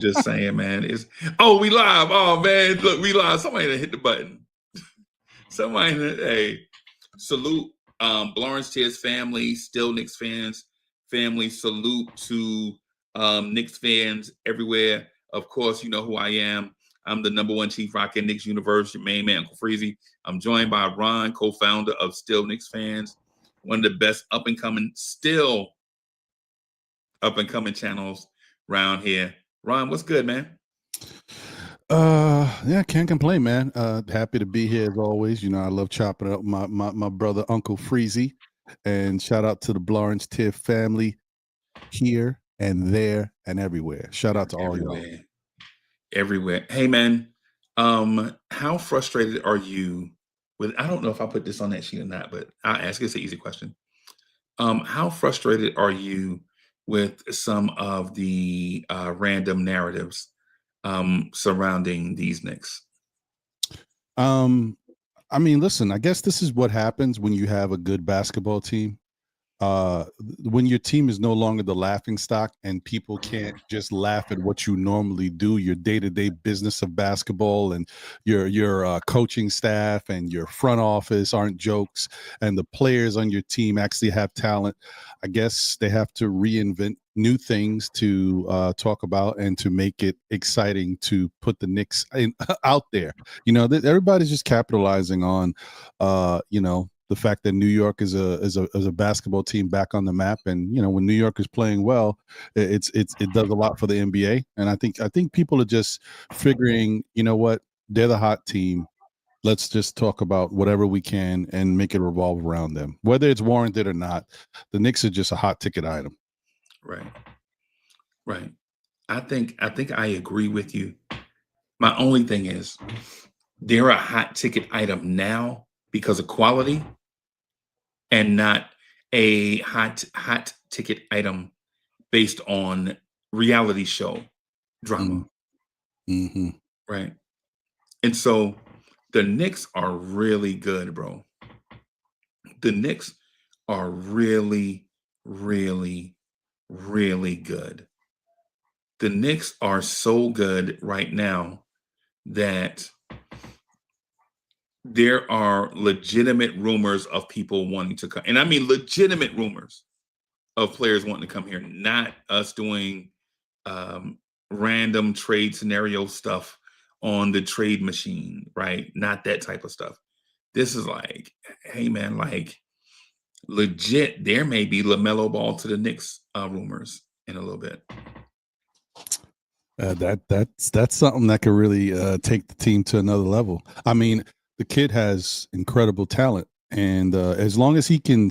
Just saying, man. We live. Oh man, look, we live. Somebody that hit the button. Somebody that salute Blorange family, Still Knicks fans, family. Salute to Knicks fans everywhere. Of course, you know who I am. I'm the number one chief rock in Knicks Universe, your main man, Uncle Freezy. I'm joined by Ron, co-founder of Still Knicks Fans, one of the best up and coming channels around here. Ron, what's good, man? Yeah, can't complain, man. Happy to be here as always. You know, I love chopping up my brother Uncle Freezy, and shout out to the Blorange family here and there and everywhere. Shout out to all y'all. Everywhere. Hey, man. How frustrated are you with? I don't know if I put this on that sheet or not, but I'll ask. It's an easy question. How frustrated are you with some of the random narratives surrounding these Knicks? I mean, listen, I guess this is what happens when you have a good basketball team. When your team is no longer the laughing stock and people can't just laugh at what you normally do, your day-to-day business of basketball, and your coaching staff and your front office aren't jokes, and the players on your team actually have talent. I guess they have to reinvent new things to talk about and to make it exciting to put the Knicks out there. You know, everybody's just capitalizing on, the fact that New York is a basketball team back on the map, and you know, when New York is playing well, it does a lot for the NBA. And I think people are just figuring, you know what, they're the hot team. Let's just talk about whatever we can and make it revolve around them, whether it's warranted or not. The Knicks are just a hot ticket item. Right. I think I agree with you. My only thing is they're a hot ticket item now because of quality, and not a hot ticket item based on reality show drama. Mm-hmm. Right. And so the Knicks are really good, bro. The Knicks are really, really, really good. The Knicks are so good right now that there are legitimate rumors of people wanting to come. And I mean legitimate rumors of players wanting to come here, not us doing random trade scenario stuff on the trade machine, right? Not that type of stuff. This is like, hey man, like legit, there may be LaMelo Ball to the Knicks rumors in a little bit. That's something that could really take the team to another level. I mean, the kid has incredible talent, and as long as he can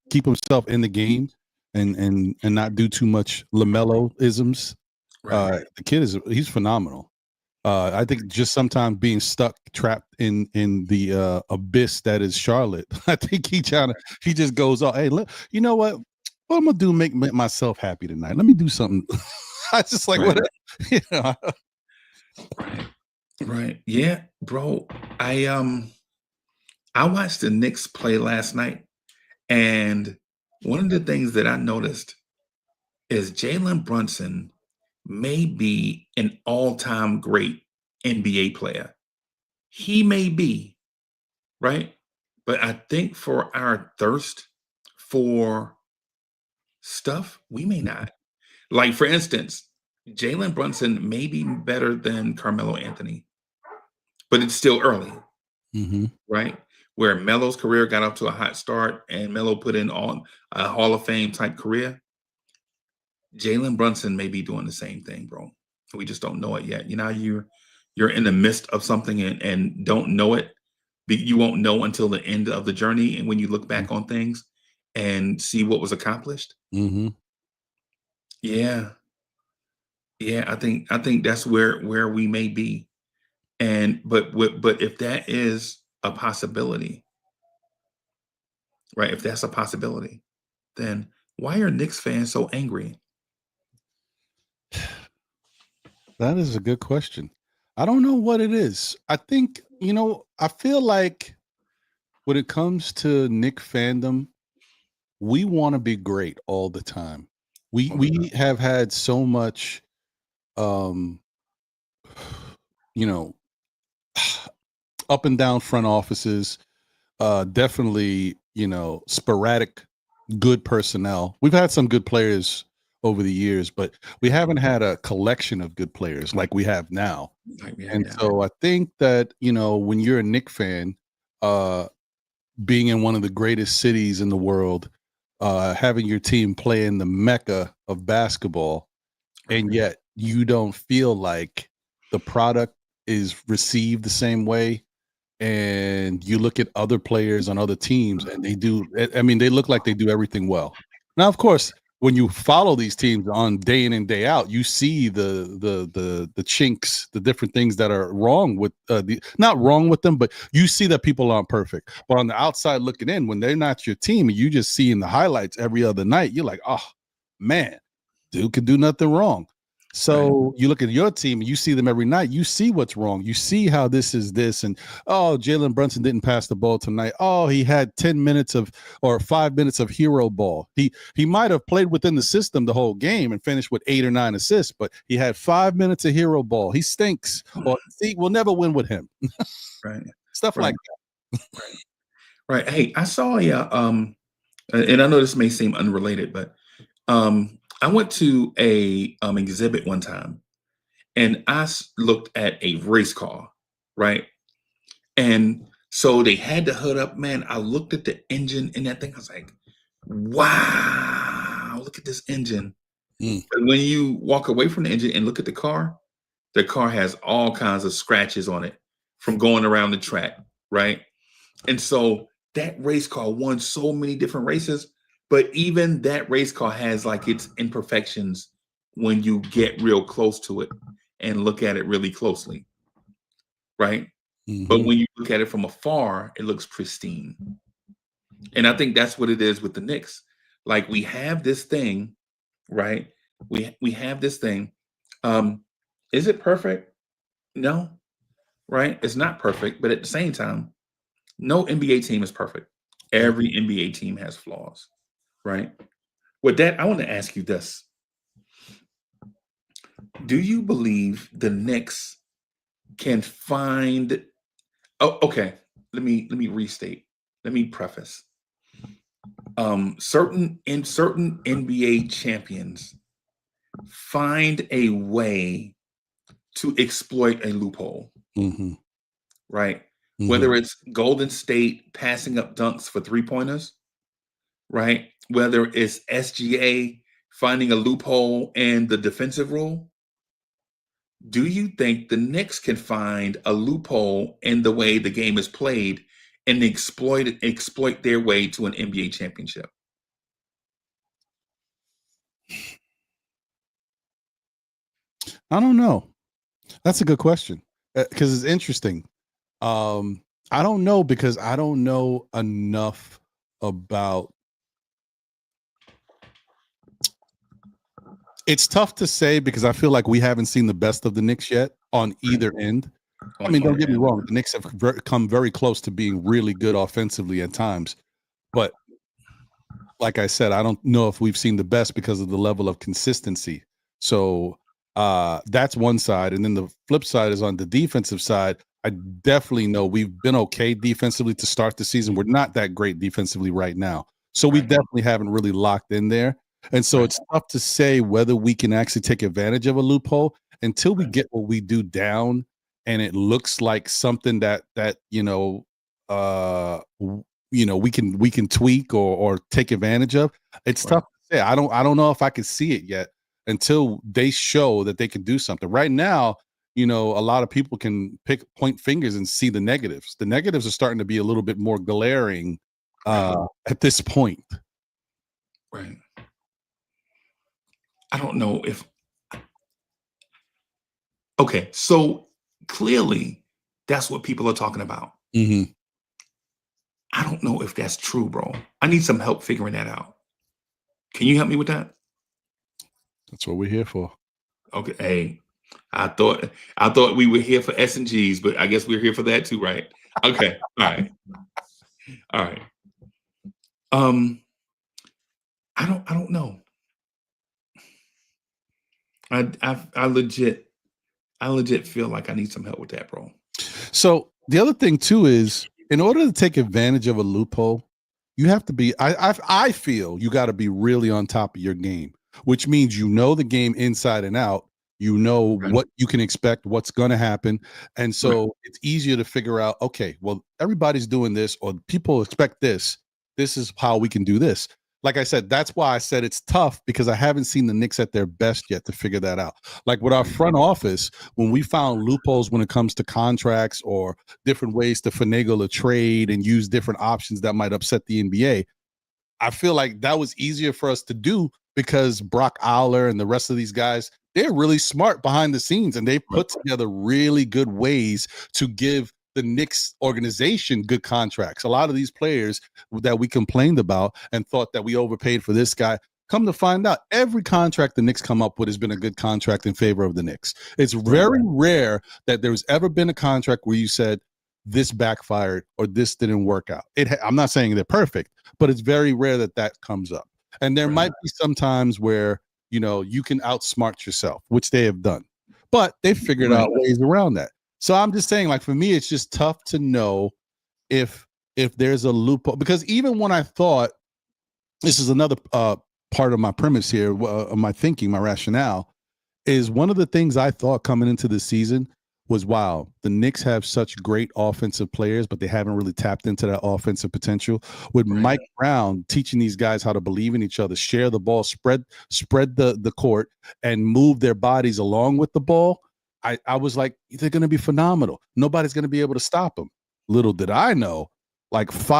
keep himself in the game, and not do too much LaMelo isms, Right. the kid he's phenomenal. I think just sometimes being trapped in the abyss that is Charlotte. I think he just goes, oh, hey, look, you know what I'm gonna do? Make myself happy tonight. Let me do something. I just like, right. what, you know. Right. Yeah, bro. I watched the Knicks play last night, and one of the things that I noticed is Jalen Brunson may be an all-time great NBA player. He may be, right? But I think for our thirst for stuff, we may not. Like, for instance, Jalen Brunson may be better than Carmelo Anthony, but it's still early, right? Where Melo's career got off to a hot start and Melo put in on a Hall of Fame type career. Jalen Brunson may be doing the same thing, bro. We just don't know it yet. You know, you're in the midst of something and don't know it. You won't know until the end of the journey, and when you look back on things and see what was accomplished. Yeah, I think that's where we may be. And but if that is a possibility, right? If that's a possibility, then why are Knicks fans so angry? That is a good question. I don't know what it is. I think, I feel like when it comes to Knick fandom, we want to be great all the time. We have had so much um, you know, up and down front offices, definitely, sporadic good personnel. We've had some good players over the years, but we haven't had a collection of good players like we have now. Like we have And now. so I think that, when you're a Knick fan, uh, being in one of the greatest cities in the world, having your team play in the mecca of basketball, Right. and yet you don't feel like the product is received the same way, and you look at other players on other teams and they do, I mean, they look like they do everything well. Now, of course, when you follow these teams on day in and day out, you see the chinks, the different things that are wrong with the not wrong with them, but you see that people aren't perfect. But on the outside looking in, when they're not your team and you just see in the highlights every other night, you're like, oh man, dude could do nothing wrong. Right. So you look at your team and you see them every night. You see what's wrong. You see how this is this, and oh, Jalen Brunson didn't pass the ball tonight. Oh, he had 10 minutes of or 5 minutes of hero ball. He might have played within the system the whole game and finished with 8 or 9 assists, but he had 5 minutes of hero ball. He stinks. Or see, we'll never win with him. Right. Stuff Right. like Right. Right. Hey, I saw and I know this may seem unrelated, but I went to a exhibit one time, and looked at a race car, right? And so they had the hood up, man. I looked at the engine in that thing. I was like, wow, look at this engine. that. And when you walk away from the engine and look at the car has all kinds of scratches on it from going around the track, right? And so that race car won so many different races, but even that race car has like its imperfections when you get real close to it and look at it really closely, right? But Mhm. when you look at it from afar, it looks pristine. And I think that's what it is with the Knicks. Like we have this thing, right? We have this thing. Um, is it perfect? No, right? It's not perfect, but at the same time, no NBA team is perfect. Mm. Every NBA team has flaws, right? With that, I want to ask you this. Do you believe the Knicks can find okay, let me restate. Let me preface. Certain NBA champions find a way to exploit a loophole, Mhm. right? Mhm. Whether it's Golden State passing up dunks for three-pointers, right? Whether it's SGA finding a loophole in the defensive rule, do you think the Knicks can find a loophole in the way the game is played and exploit their way to an NBA championship? I don't know. That's a good question, because it's interesting. I don't know because I don't know enough about. It's tough to say because I feel like we haven't seen the best of the Knicks yet on either end. I mean, On don't the get me end. wrong, the Knicks have come very close to being really good offensively at times, but like I said, I don't know if we've seen the best because of the level of consistency. So that's one side. And then the flip side is on the defensive side. I definitely know we've been okay defensively to start the season. We're not that great defensively right now. So we Right, definitely haven't really locked in there. And so right, it's tough to say whether we can actually take advantage of a loophole until we right, get what we do down and it looks like something that we can tweak or take advantage of. It's right, tough to say. I don't know if I can see it yet until they show that they can do something. Right now, a lot of people can point fingers and see the negatives. The negatives are starting to be a little bit more glaring right, at this point. right. I don't know if okay, so clearly that's what people are talking about. Mhm. I don't know if that's true, bro. I need some help figuring that out. Can you help me with that? That's what we're here for. Okay. Hey, I thought we were here for S and Gs, but I guess we're here for that too, right? Okay. All right. All right. Um, I don't know. I legit feel like I need some help with that, bro. So the other thing too is, in order to take advantage of a loophole, you have to be. I feel you got to be really on top of your game, which means you know the game inside and out. You know Right. what you can expect, what's going to happen, and Right. so it's easier to figure out. Okay, well, everybody's doing this, or people expect this. This is how we can do this. Like I said, that's why I said it's tough, because I haven't seen the Knicks at their best yet to figure that out. Like with our front office, when we found loopholes when it comes to contracts or different ways to finagle a trade and use different options that might upset the NBA, I feel like that was easier for us to do because Brock Aller and the rest of these guys, they're really smart behind the scenes, and they put together really good ways to give the Knicks organization good contracts. A lot of these players that we complained about and thought that we overpaid for this guy, come to find out, every contract the Knicks come up with has been a good contract in favor of the Knicks. It's very rare that there's ever been a contract where you said this backfired or this didn't work out. I'm not saying they're perfect, but it's very rare that that comes up. And there might be some times where, you can outsmart yourself, which they have done, but they figured out ways around that. So I'm just saying, like, for me, it's just tough to know if there's a loophole, because even when I thought, this is another part of my premise here, of my thinking, my rationale, is one of the things I thought coming into the season was, wow, the Knicks have such great offensive players, but they haven't really tapped into that offensive potential. With Mike Brown teaching these guys how to believe in each other, share the ball, spread the court, and move their bodies along with the ball, I was like, they're going to be phenomenal. Nobody's going to be able to stop them. Little did I know, like 6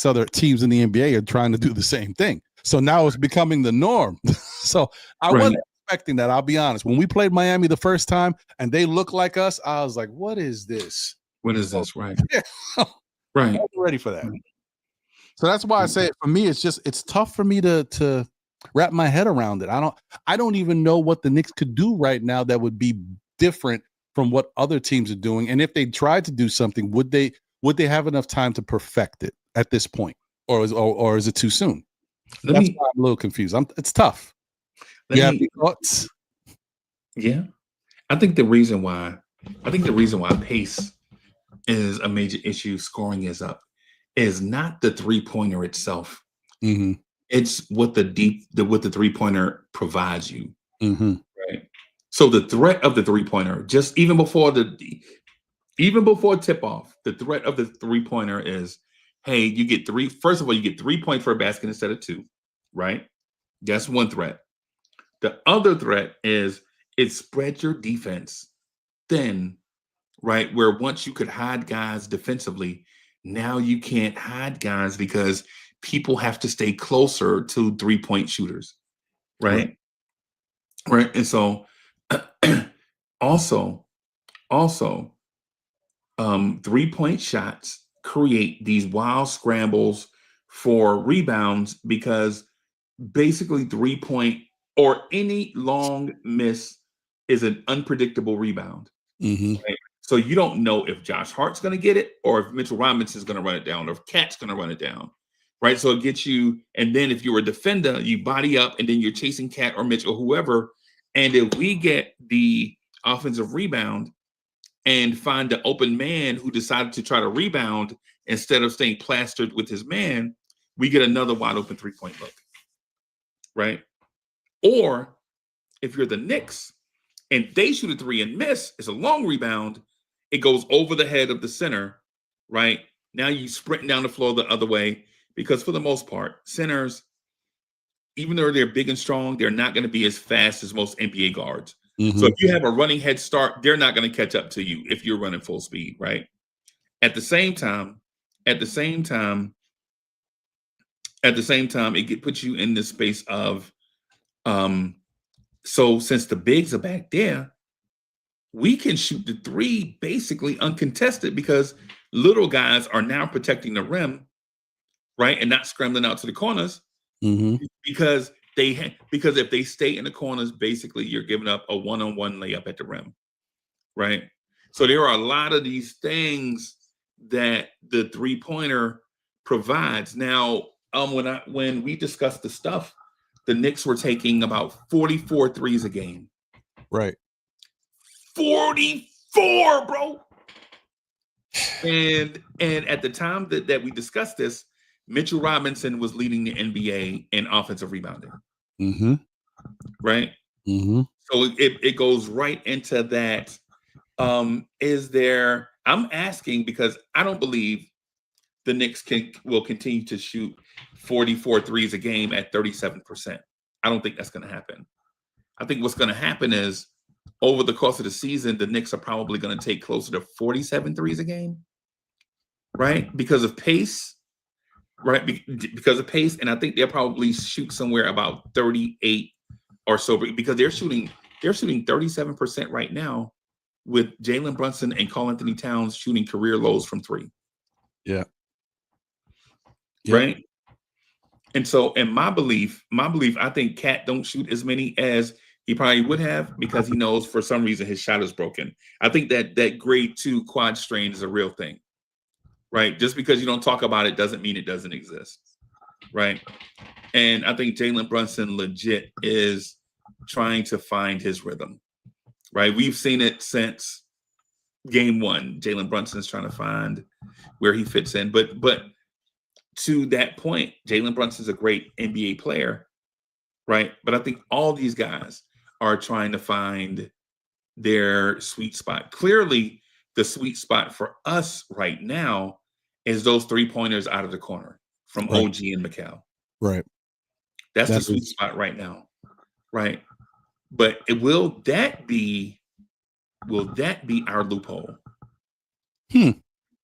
other teams in the NBA are trying to do the same thing. So now it's becoming the norm. So I wasn't expecting that. I'll be honest. When we played Miami the first time and they looked like us, I was like, what is this? What is this? Right. I Right. wasn't ready for that. So that's why I say, for me, it's tough for me to wrap my head around it. I don't even know what the Knicks could do right now that would be different from what other teams are doing. And if they tried to do something, would they have enough time to perfect it at this point? Or is it too soon? That's why I'm a little confused. It's tough. You have any thoughts? Yeah. I think the reason why pace is a major issue, scoring is up, is not the three-pointer itself. Mm-hmm. It's what the three-pointer provides you. Mm-hmm. Right. So the threat of the three-pointer, just even before tip-off, the threat of the three-pointer is, hey, you get three. First of all, you get 3 points for a basket instead of 2, right? That's one threat. The other threat is it spreads your defense thin, right? Where once you could hide guys defensively, now you can't hide guys because people have to stay closer to 3-point shooters, right? Right. And so also 3-point shots create these wild scrambles for rebounds, because basically 3-point or any long miss is an unpredictable rebound. Mm-hmm. Right? So you don't know if Josh Hart's going to get it, or if Mitchell Robinson's going to run it down, or if Cat's going to run it down. Right. So it gets you. And then if you're a defender, you body up and then you're chasing Cat or Mitch or whoever. And if we get the offensive rebound and find the open man who decided to try to rebound instead of staying plastered with his man, we get another wide open 3-point look. Right. Or if you're the Knicks and they shoot a 3 and miss, it's a long rebound. It goes over the head of the center. Right. Now you sprinting down the floor the other way, because for the most part, centers, even though they're big and strong, they're not going to be as fast as most NBA guards. Mm-hmm. So if you have a running head start, they're not going to catch up to you if you're running full speed, right? At the same time, it puts you in this space of, so since the bigs are back there, we can shoot the 3 basically uncontested, because little guys are now protecting the rim, right, and not scrambling out to the corners. Mm-hmm. Because if they stay in the corners, basically you're giving up a one-on-one layup at the rim, right? So there are a lot of these things that the three-pointer provides. Now, when we discussed the stuff, the Knicks were taking about 44 threes a game. Right. 44, bro. And at the time that we discussed this, Mitchell Robinson was leading the NBA in offensive rebounding. Mm-hmm. Right. Mm-hmm. So it goes right into that. I'm asking because I don't believe the Knicks will continue to shoot 44 threes a game at 37%. I don't think that's going to happen. I think what's going to happen is over the course of the season, the Knicks are probably going to take closer to 47 threes a game, right? Because of pace, right? Because of pace. And I think they'll probably shoot somewhere about 38 or so because they're shooting 37% right now with Jalen Brunson and Karl-Anthony Towns shooting career lows from three. Yeah. Right. And so in my belief, I think Cat don't shoot as many as he probably would have because he knows for some reason his shot is broken. I think that grade 2 quad strain is a real thing. Right. Just because you don't talk about it doesn't mean it doesn't exist. Right. And I think Jalen Brunson legit is trying to find his rhythm. Right. We've seen it since game 1. Jalen Brunson's trying to find where he fits in. But to that point, Jalen Brunson's a great NBA player, right? But I think all these guys are trying to find their sweet spot. Clearly, the sweet spot for us right now is those 3-pointers out of the corner from OG and Mikal. Right. That's the sweet spot right now, right? But will that be our loophole?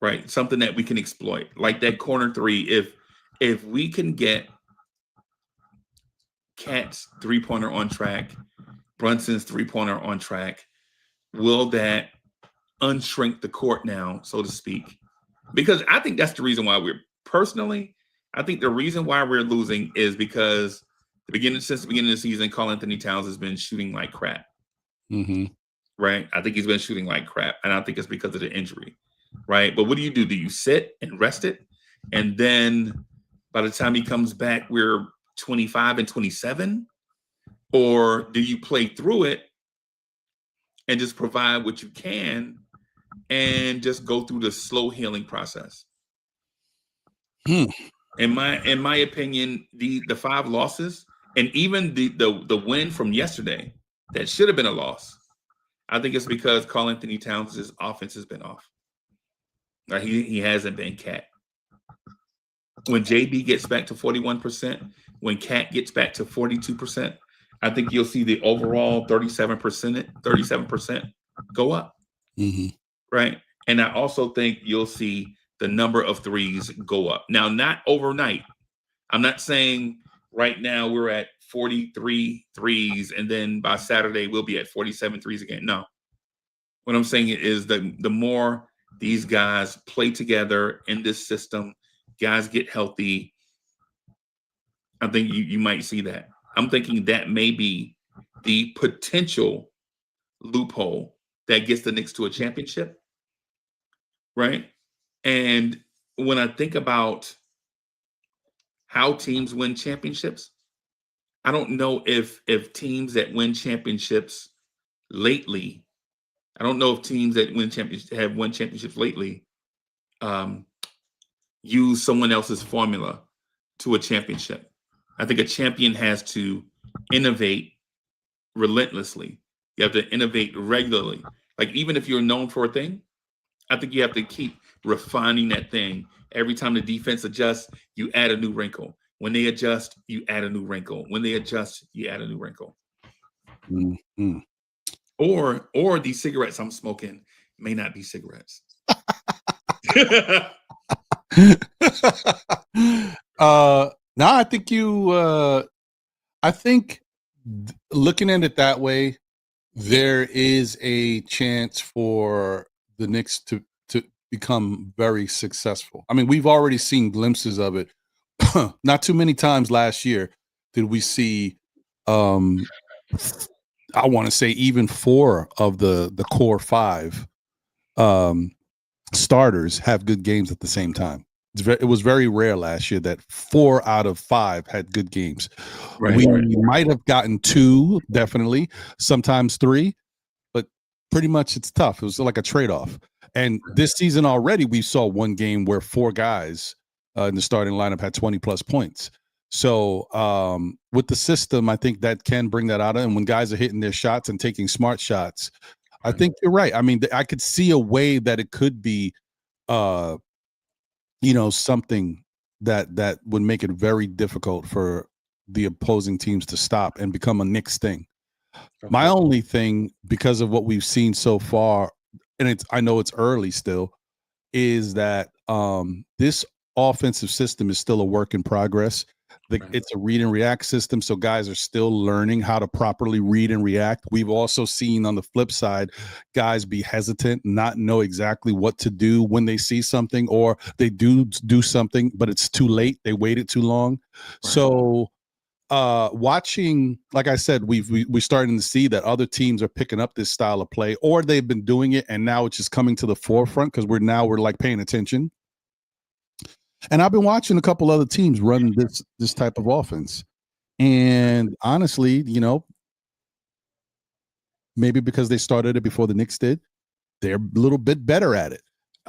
Right, something that we can exploit, like that corner 3. If we can get Cat's 3-pointer on track, Brunson's 3-pointer on track, will that unshrink the court now, so to speak? Because I think that's the reason why I think the reason why we're losing is because since the beginning of the season, Karl-Anthony Towns has been shooting like crap. Mm-hmm. Right, I think he's been shooting like crap, and I think it's because of the injury. Right. But what do? Do you sit and rest it? And then by the time he comes back, we're 25 and 27? Or do you play through it and just provide what you can and just go through the slow healing process? In my opinion, the 5 losses and even the win from yesterday that should have been a loss, I think it's because Karl-Anthony Towns' offense has been off. He hasn't been Cat. When JB gets back to 41%, when Cat gets back to 42%, I think you'll see the overall 37% go up. Mm-hmm. Right. And I also think you'll see the number of threes go up. Now, not overnight. I'm not saying right now we're at 43 threes and then by Saturday we'll be at 47 threes again. No. What I'm saying is the more these guys play together in this system, guys get healthy, I think you might see that. I'm thinking that may be the potential loophole that gets the Knicks to a championship, right? And when I think about how teams win championships, I don't know if teams that win championships lately, I don't know if teams that have won championships lately use someone else's formula to a championship. I think a champion has to innovate relentlessly. You have to innovate regularly. Like even if you're known for a thing, I think you have to keep refining that thing. Every time the defense adjusts, you add a new wrinkle. When they adjust, you add a new wrinkle. When they adjust, you add a new wrinkle. Mm-hmm. Or these cigarettes I'm smoking may not be cigarettes. No, I think looking at it that way, there is a chance for the Knicks to become very successful. I mean, we've already seen glimpses of it. Not too many times last year did we see I want to say even 4 of the core 5 starters have good games at the same time. It was very rare last year that 4 out of 5 had good games. Right. We might have gotten 2, definitely, sometimes 3, but pretty much it's tough. It was like a trade-off. And this season already, we saw one game where 4 guys in the starting lineup had 20-plus points. So with the system, I think that can bring that out. And when guys are hitting their shots and taking smart shots, I think you're right. I mean, I could see a way that it could be something that would make it very difficult for the opposing teams to stop and become a Knicks thing. My only thing, because of what we've seen so far, and I know it's early still, is that this offensive system is still a work in progress. It's a read and react system, so guys are still learning how to properly read and react. We've also seen on the flip side, guys be hesitant, not know exactly what to do when they see something, or they do something, but it's too late. They waited too long. Right. So watching, like I said, we're starting to see that other teams are picking up this style of play, or they've been doing it and now it's just coming to the forefront because we're like paying attention. And I've been watching a couple other teams run this type of offense. And honestly, maybe because they started it before the Knicks did, they're a little bit better at it,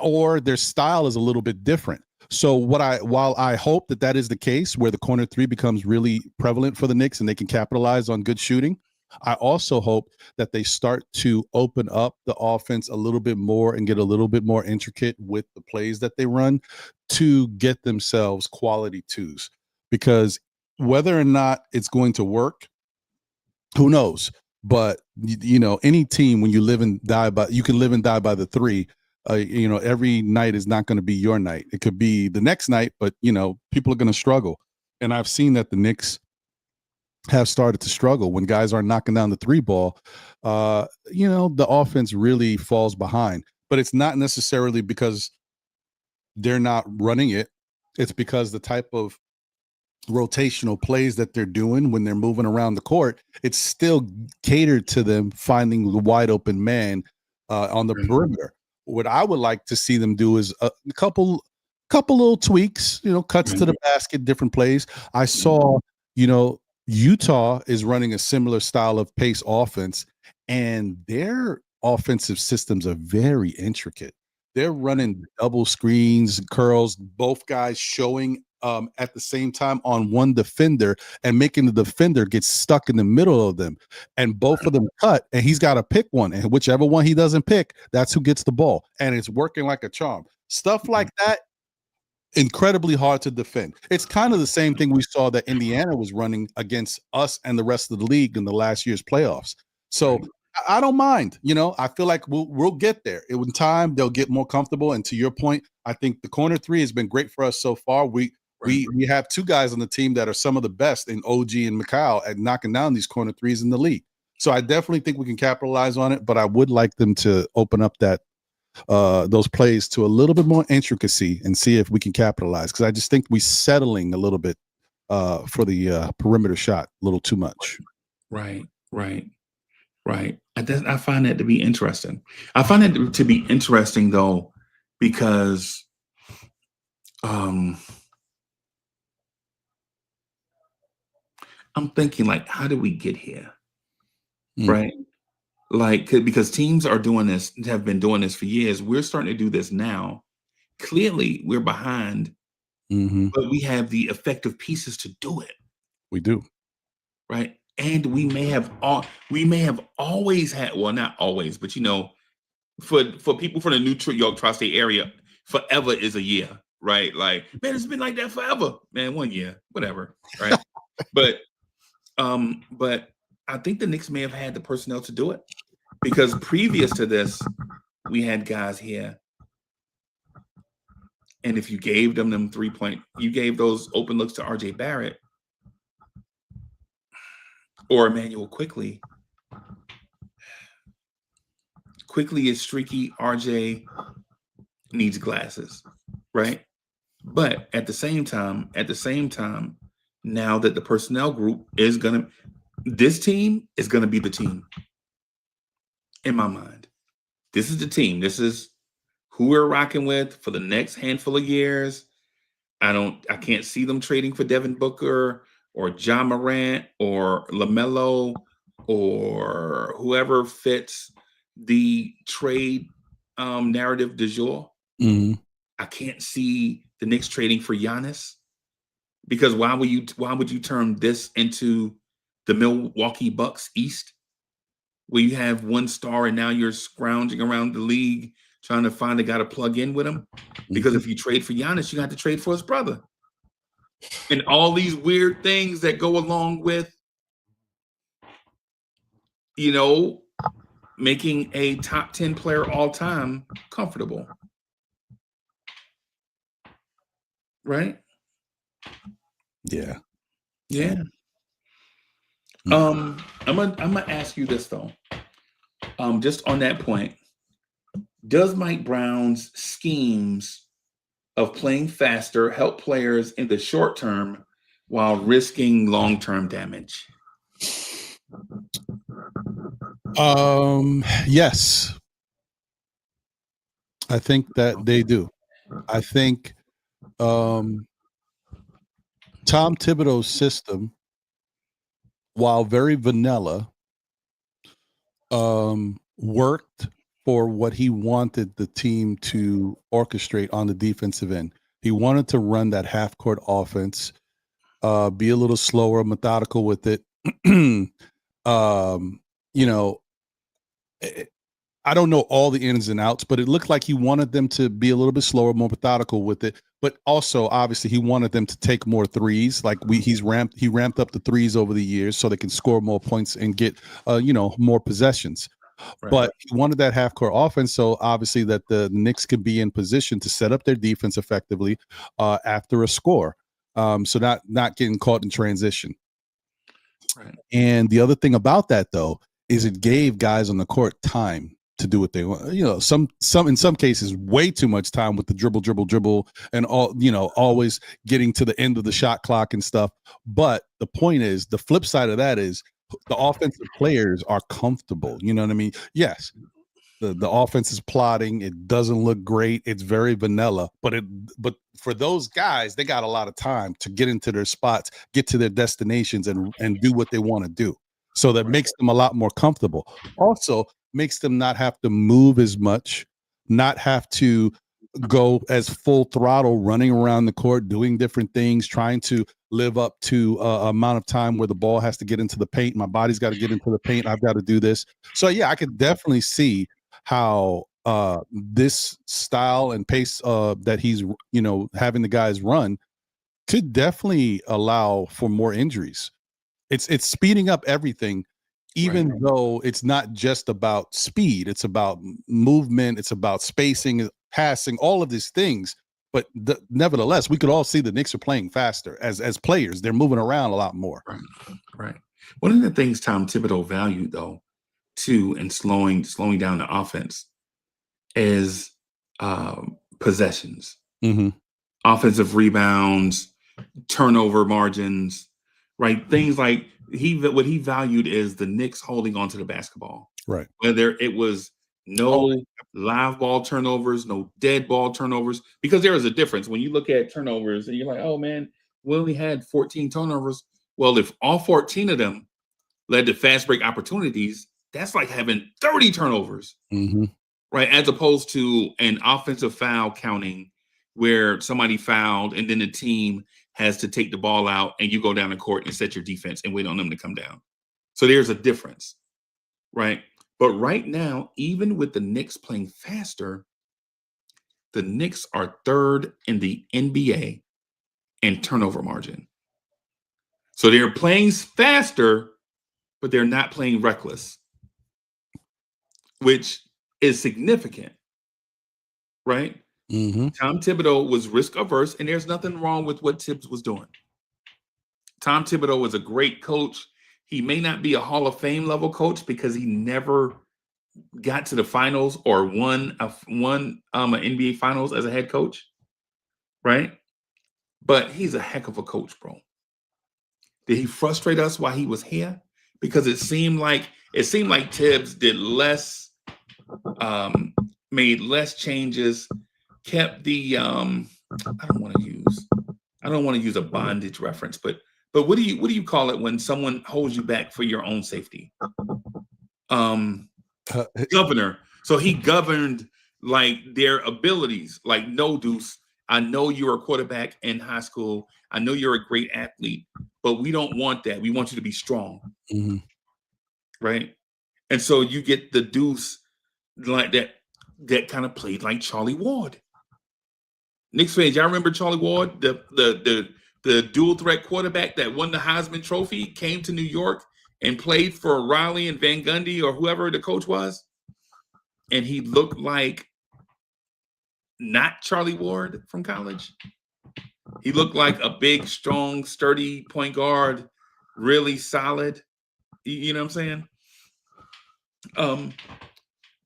or their style is a little bit different. So while I hope that is the case, where the corner 3 becomes really prevalent for the Knicks and they can capitalize on good shooting, I also hope that they start to open up the offense a little bit more and get a little bit more intricate with the plays that they run to get themselves quality 2s. Because whether or not it's going to work, who knows? But any team, when you live and die by, you can live and die by the 3. Every night is not going to be your night. It could be the next night, but people are going to struggle. And I've seen that the Knicks have started to struggle when guys aren't knocking down the 3 ball. The offense really falls behind, but it's not necessarily because they're not running it. It's because the type of rotational plays that they're doing when they're moving around the court, it's still catered to them finding the wide open man on the perimeter. What I would like to see them do is a couple little tweaks, cuts to the basket, different plays. I saw, Utah is running a similar style of pace offense, and their offensive systems are very intricate. They're running double screens, curls, both guys showing at the same time on one defender and making the defender get stuck in the middle of them, and both of them cut, and he's got to pick one, and whichever one he doesn't pick, that's who gets the ball, and it's working like a charm. Stuff like that, incredibly hard to defend. It's kind of the same thing we saw that Indiana was running against us and the rest of the league in the last year's playoffs. So I don't mind. I feel like we'll get there. In time, they'll get more comfortable. And to your point, I think the corner 3 has been great for us so far. We have 2 guys on the team that are some of the best in OG and Mikal at knocking down these corner 3s in the league. So I definitely think we can capitalize on it, but I would like them to open up those plays to a little bit more intricacy and see if we can capitalize. Because I just think we're settling a little bit for the perimeter shot a little too much. Right. I find that to be interesting. I find it to be interesting though, because I'm thinking, like, how did we get here? Right. Like, because teams have been doing this for years. We're starting to do this now. Clearly we're behind, but we have the effective pieces to do it. We do. Right. And we may have always had, well, not always, but for people from the New York tri-state area, forever is a year, right? Like, man, it's been like that forever, man. 1 year, whatever, right? but I think the Knicks may have had the personnel to do it, because previous to this, we had guys here, and if you gave them you gave those open looks to RJ Barrett or Emmanuel Quickly. Quickly is streaky. RJ needs glasses, right? But at the same time, now that the personnel group this team is gonna be the team. In my mind, this is the team. This is who we're rocking with for the next handful of years. I can't see them trading for Devin Booker or John Morant or LaMelo or whoever fits the trade narrative du jour. Mhm. I can't see the Knicks trading for Giannis because why would you turn this into the Milwaukee Bucks East, where you have one star and now you're scrounging around the league trying to find a guy to plug in with him? Because Mhm. if you trade for Giannis, you got to trade for his brother. And all these weird things that go along with, you know, making a top 10 player all time comfortable. Right? Yeah. Yeah. Mhm. I'm gonna ask you this though. Just on that point, does Mike Brown's schemes of playing faster help players in the short term while risking long-term damage? Yes, I think that they do. I think um, Tom Thibodeau's system, while very vanilla, worked for what he wanted the team to orchestrate on the defensive end. He wanted to run that half court offense, be a little slower, methodical with it. You know, I don't know all the ins and outs, but it looked like he wanted them to be a little bit slower, more methodical with it. But also, obviously, he wanted them to take more threes. Like he ramped up the threes over the years so they can score more points and get more possessions. Right. But he wanted that half court offense, so obviously that the Knicks could be in position to set up their defense effectively after a score. So not getting caught in transition. Right. And the other thing about that though is it gave guys on the court time to do what they want. Some in some cases way too much time with the dribble, and always getting to the end of the shot clock and stuff. But the point is, the flip side of that is the offensive players are comfortable. You know what I mean? Yes, the offense is plotting. It doesn't look great. It's very vanilla, but for those guys, they got a lot of time to get into their spots, get to their destinations, and do what they want to do. So that makes them a lot more comfortable. Also makes them not have to move as much, not have to go as full throttle running around the court, doing different things, trying to live up to amount of time where the ball has to get into the paint. My body's got to get into the paint. I've got to do this. So yeah, I could definitely see how this style and pace that he's having the guys run could definitely allow for more injuries. It's speeding up everything, even though it's not just about speed. It's about movement. It's about spacing, passing, all of these things. But nevertheless, we could all see the Knicks are playing faster as players. They're moving around a lot more. Right. Right. One of the things Tom Thibodeau valued though, too, in slowing down the offense is possessions, Mm-hmm. offensive rebounds, turnover margins, right? Things like what he valued is the Knicks holding on to the basketball, Right. whether it was Oh, no live ball turnovers, no dead ball turnovers, because there is a difference when you look at turnovers and you're like, oh man, we only had 14 turnovers. Well, if all 14 of them led to fast break opportunities, that's like having 30 turnovers, mm-hmm. right? As opposed to an offensive foul counting where somebody fouled and then the team has to take the ball out and you go down the court and set your defense and wait on them to come down. So there's a difference, right? But right now, even with the Knicks playing faster, the Knicks are third in the NBA in turnover margin. So they're playing faster, but they're not playing reckless, which is significant, right? Mm-hmm. Tom Thibodeau was risk averse, and there's nothing wrong with what Tibbs was doing. Tom Thibodeau was a great coach. He may not be a Hall of Fame level coach because he never got to the finals or won an NBA finals as a head coach, right? But he's a heck of a coach, bro. Did he frustrate us while he was here? Because it seemed like Tibbs did less, made less changes, kept the I don't want to use I don't want to use a bondage reference, but what do you call it when someone holds you back for your own safety? Governor. So he governed like their abilities, like no Deuce. I know you're a quarterback in high school. I know you're a great athlete, but we don't want that. We want you to be strong. Mm-hmm. Right. And so you get the Deuce like that kind of played like Charlie Ward. Knicks fans, y'all remember Charlie Ward, the dual threat quarterback that won the Heisman Trophy, came to New York and played for Riley and Van Gundy or whoever the coach was, and he looked like not Charlie Ward from college. He looked like a big, strong, sturdy point guard, really solid. You know what I'm saying?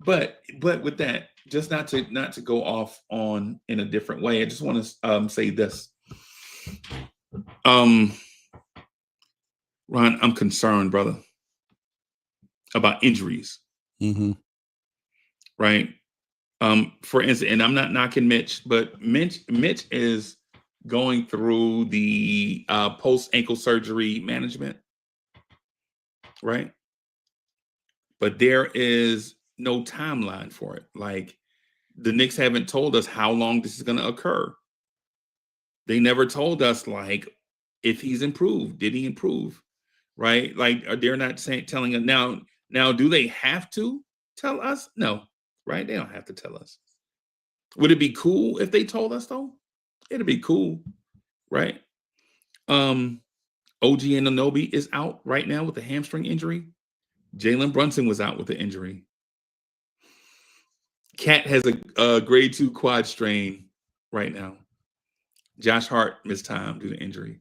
But with that, just not to go off on in a different way, I just want to say this. Ron, I'm concerned, brother, about injuries. Mm-hmm. Right. For instance, and I'm not knocking Mitch, but Mitch is going through the post ankle surgery management. Right. But there is no timeline for it. Like the Knicks haven't told us how long this is going to occur. They never told us like if he's improved, did he improve? Right? Like they're not telling us now. Now, do they have to tell us? No, right? They don't have to tell us. Would it be cool if they told us though? It'd be cool, right? OG Anunoby is out right now with a hamstring injury. Jalen Brunson was out with the injury. Cat has a grade 2 quad strain right now. Josh Hart missed time due to injury.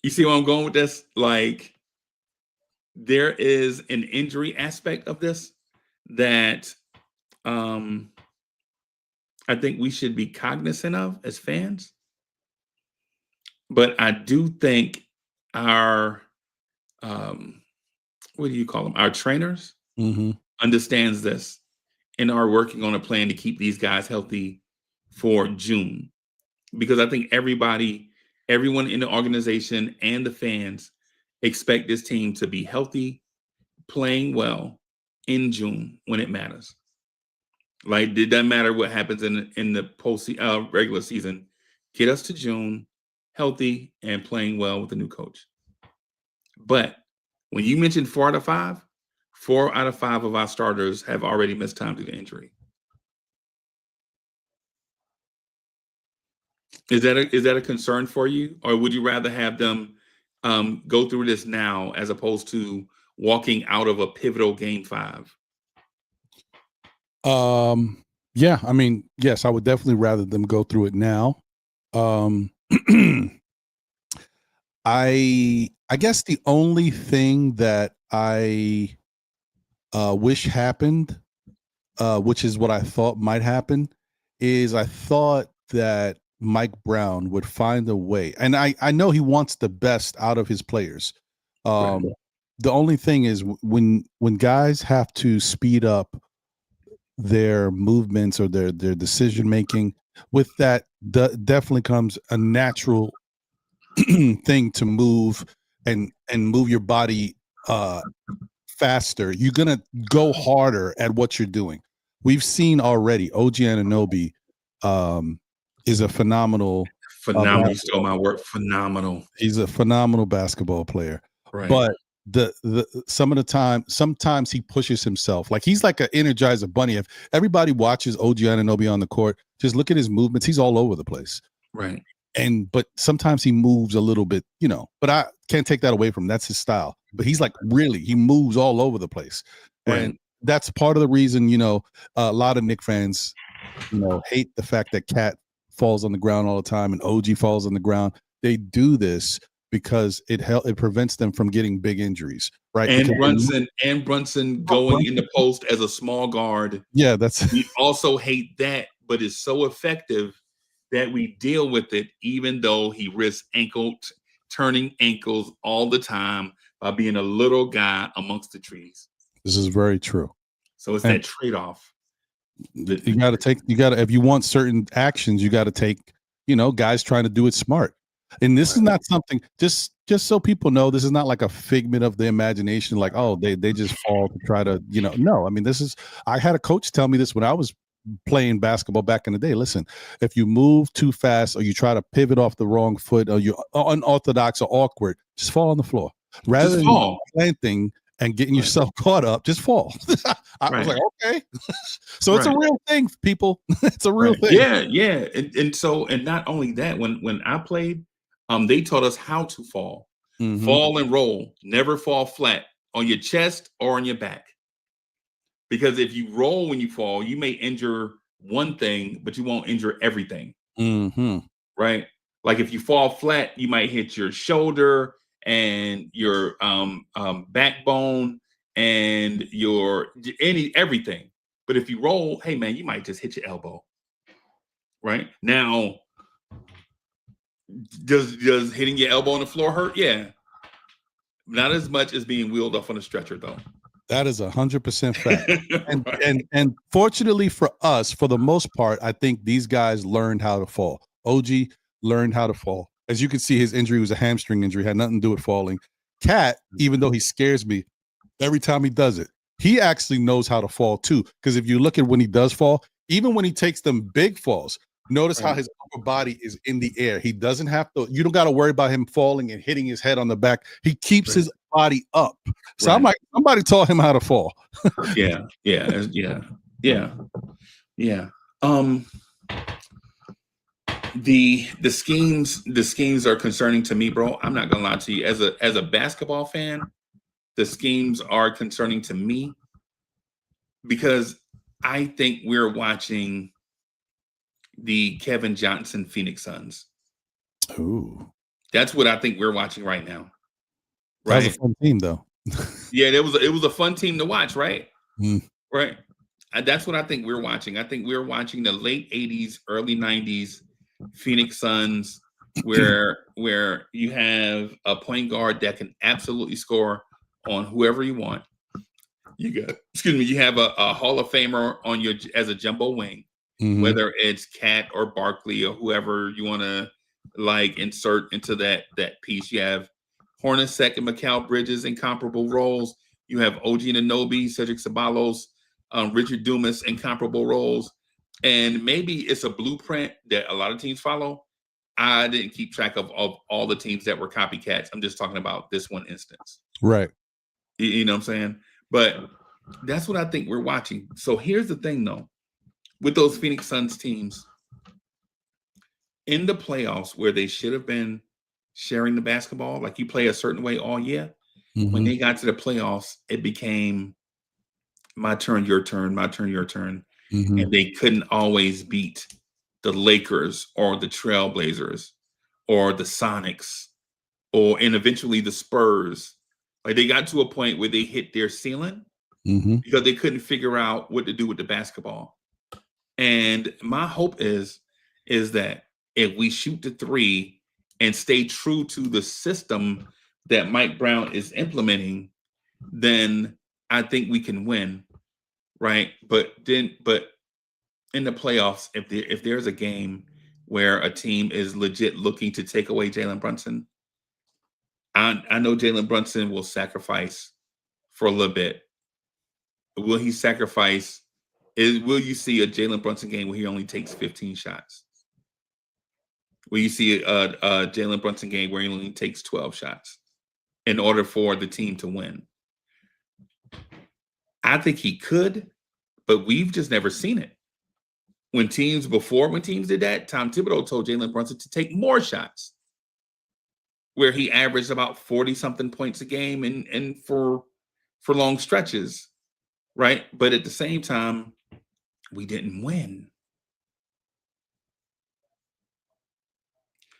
You see where I'm going with this? Like, there is an injury aspect of this that I think we should be cognizant of as fans. But I do think our, what do you call them? Our trainers understands this and are working on a plan to keep these guys healthy for June. Because I think everyone in the organization and the fans expect this team to be healthy, playing well in June when it matters. Like, it doesn't matter what happens in the post regular season. Get us to June healthy and playing well with the new coach. But when you mentioned 4 out of 5, 4 out of 5 of our starters have already missed time due to injury. Is that a concern for you, or would you rather have them go through this now as opposed to walking out of a pivotal game 5? Yeah, I mean, yes, I would definitely rather them go through it now. I guess the only thing that I wish happened, which is what I thought might happen, is I thought that Mike Brown would find a way, and I know he wants the best out of his players. Right. The only thing is when guys have to speed up their movements or their decision making, with that definitely comes a natural thing to move and move your body faster. You're gonna go harder at what you're doing. We've seen already OG Anunoby is a phenomenal You stole my word. Phenomenal. He's a phenomenal basketball player. Right. But the some of the time, sometimes he pushes himself. Like he's like an Energizer bunny. If everybody watches OG Anunoby on the court, just look at his movements. He's all over the place. Right. But sometimes he moves a little bit, but I can't take that away from him. That's his style. But he's like he moves all over the place. Right. And that's part of the reason, a lot of Knicks fans, hate the fact that Cat falls on the ground all the time and OG falls on the ground. They do this because it prevents them from getting big injuries, right? And Brunson going in the post as a small guard. Yeah, we also hate that, but it's so effective that we deal with it, even though he risks turning ankles all the time by being a little guy amongst the trees. This is very true. So it's that trade-off. You got to if you want certain actions, you got to take, guys trying to do it smart. And this is not something, just so people know, this is not like a figment of the imagination, like, oh, they just fall to try to, no. I mean, I had a coach tell me this when I was playing basketball back in the day. Listen, if you move too fast or you try to pivot off the wrong foot or you're unorthodox or awkward, just fall on the floor. Rather Just than fall. planting and getting yourself caught up, just fall. I was like, okay. So it's a real thing, people. It's a real thing. Yeah. And not only that, when I played, they taught us how to fall. Fall and roll. Never fall flat on your chest or on your back. Because if you roll when you fall, you may injure one thing, but you won't injure everything. Right? Like if you fall flat, you might hit your shoulder and your backbone and everything. But if you roll, hey man, you might just hit your elbow. Right? Now, does hitting your elbow on the floor hurt? Yeah. Not as much as being wheeled off on a stretcher, though. That is 100% fact. And fortunately for us, for the most part, I think these guys learned how to fall. OG learned how to fall. As you can see, his injury was a hamstring injury, had nothing to do with falling. Cat, even though he scares me every time he does it, he actually knows how to fall too. Because if you look at when he does fall, even when he takes them big falls, notice how his upper body is in the air. He doesn't have to, you don't got to worry about him falling and hitting his head on the back. He keeps his body up. So I'm like, somebody taught him how to fall. Yeah. The schemes are concerning to me, bro. I'm not gonna lie to you. As a basketball fan, the schemes are concerning to me because I think we're watching the Kevin Johnson Phoenix Suns. Ooh. That's what I think we're watching right now. Right. That was a fun team, though. Yeah, it was a fun team to watch, right? Right. That's what I think we're watching. I think we're watching the late 80s, early 90s Phoenix Suns, where you have a point guard that can absolutely score on whoever you want. You have a Hall of Famer on as a jumbo wing, whether it's Cat or Barkley or whoever you want to insert into that piece. You have Hornacek and Mikal Bridges in comparable roles. You have OG Anunoby, Cedric Ceballos, Richard Dumas in comparable roles. And maybe it's a blueprint that a lot of teams follow. I didn't keep track of all the teams that were copycats. I'm just talking about this one instance. Right. You know what I'm saying? But that's what I think we're watching. So here's the thing, though. With those Phoenix Suns teams, in the playoffs where they should have been sharing the basketball, like you play a certain way all year, when they got to the playoffs, it became my turn, your turn, my turn, your turn. And they couldn't always beat the Lakers or the Trailblazers or the Sonics and eventually the Spurs. Like they got to a point where they hit their ceiling because they couldn't figure out what to do with the basketball. And my hope is that if we shoot the three and stay true to the system that Mike Brown is implementing, then I think we can win. Right. But in the playoffs, if there's a game where a team is legit looking to take away Jalen Brunson, I know Jalen Brunson will sacrifice for a little bit. Will he sacrifice? Will you see a Jalen Brunson game where he only takes 15 shots? Will you see a Jalen Brunson game where he only takes 12 shots in order for the team to win? I think he could, but we've just never seen it. When teams did that, Tom Thibodeau told Jalen Brunson to take more shots, where he averaged about 40-something points a game and for long stretches, right? But at the same time, we didn't win.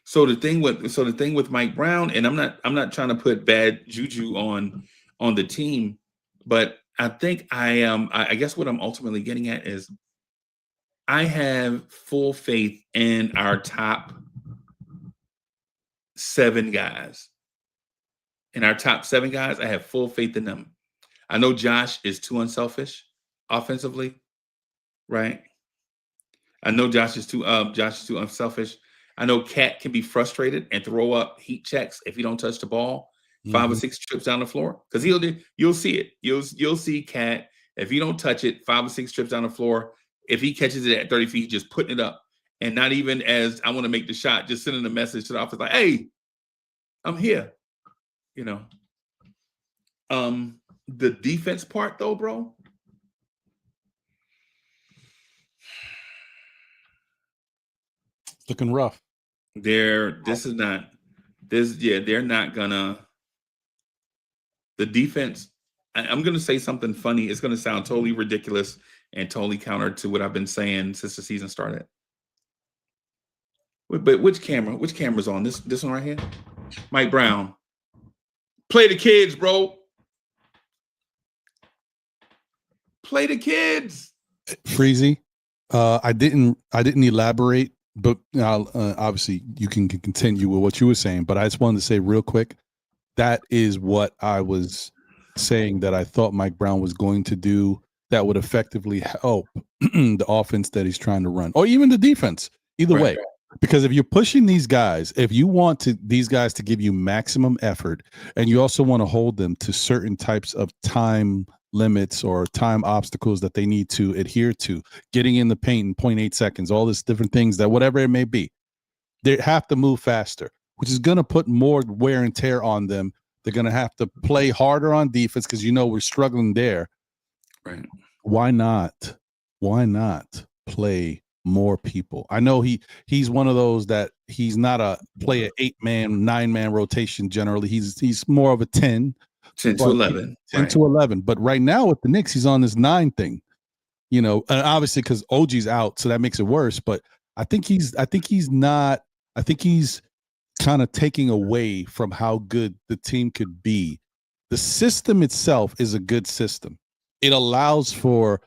So the thing with Mike Brown, and I'm not trying to put bad juju on the team, but I think I guess what I'm ultimately getting at is I have full faith in our top 7 guys. In our top 7 guys, I have full faith in them. I know Josh is too unselfish offensively, right? I know Josh is too unselfish. I know Cat can be frustrated and throw up heat checks if you don't touch the ball 5 or Mhm. 6 trips down the floor because you'll see it. You'll see Cat if you don't touch it 5 or 6 trips down the floor. If he catches it at 30 feet, just putting it up, and not even as I want to make the shot, just sending a message to the office like, "Hey, I'm here." You know. The defense part though, bro. Looking rough. This is not this. Yeah, they're not gonna. The defense. I'm gonna say something funny. It's gonna sound totally ridiculous and totally counter to what I've been saying since the season started. But which camera? Which camera's on? This one right here. Mike Brown. Play the kids, bro. Play the kids. Freezy. I didn't elaborate, but obviously you can continue with what you were saying. But I just wanted to say real quick, that is what I was saying that I thought Mike Brown was going to do that would effectively help the offense that he's trying to run, or even the defense. Either Right. way, because if you're pushing these guys, if you want these guys to give you maximum effort, and you also want to hold them to certain types of time limits or time obstacles that they need to adhere to, getting in the paint in 0.8 seconds, all this different things that whatever it may be, they have to move faster, which is going to put more wear and tear on them. They're going to have to play harder on defense because we're struggling there. Right. Why not? Why not play more people? I know he's one of those that he's not a play an 8-man, 9-man rotation generally. He's more of a 10. 10 to 11. 10 to 11. But right now with the Knicks, he's on this 9 thing. And obviously because OG's out, so that makes it worse. But I think he's kind of taking away from how good the team could be. The system itself is a good system. It allows for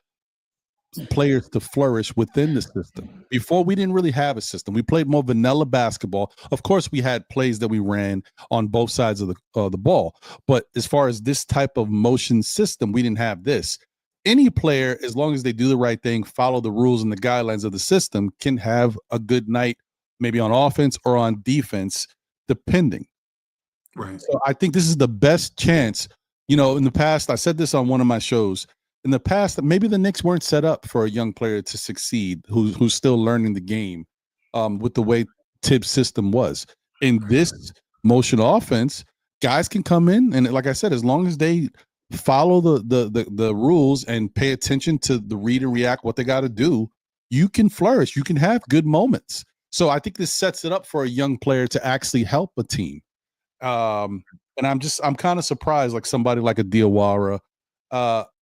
players to flourish within the system. Before, we didn't really have a system. We played more vanilla basketball. Of course, we had plays that we ran on both sides of the ball. But as far as this type of motion system, we didn't have this. Any player, as long as they do the right thing, follow the rules and the guidelines of the system, can have a good night, maybe on offense or on defense, depending. Right. So I think this is the best chance. In the past, I said this on one of my shows. In the past, maybe the Knicks weren't set up for a young player to succeed who's still learning the game with the way Tibbs' system was. In this motion offense, guys can come in, and like I said, as long as they follow the rules and pay attention to the read and react, what they got to do, you can flourish. You can have good moments. So I think this sets it up for a young player to actually help a team. And I'm kind of surprised, like somebody like a Diawara,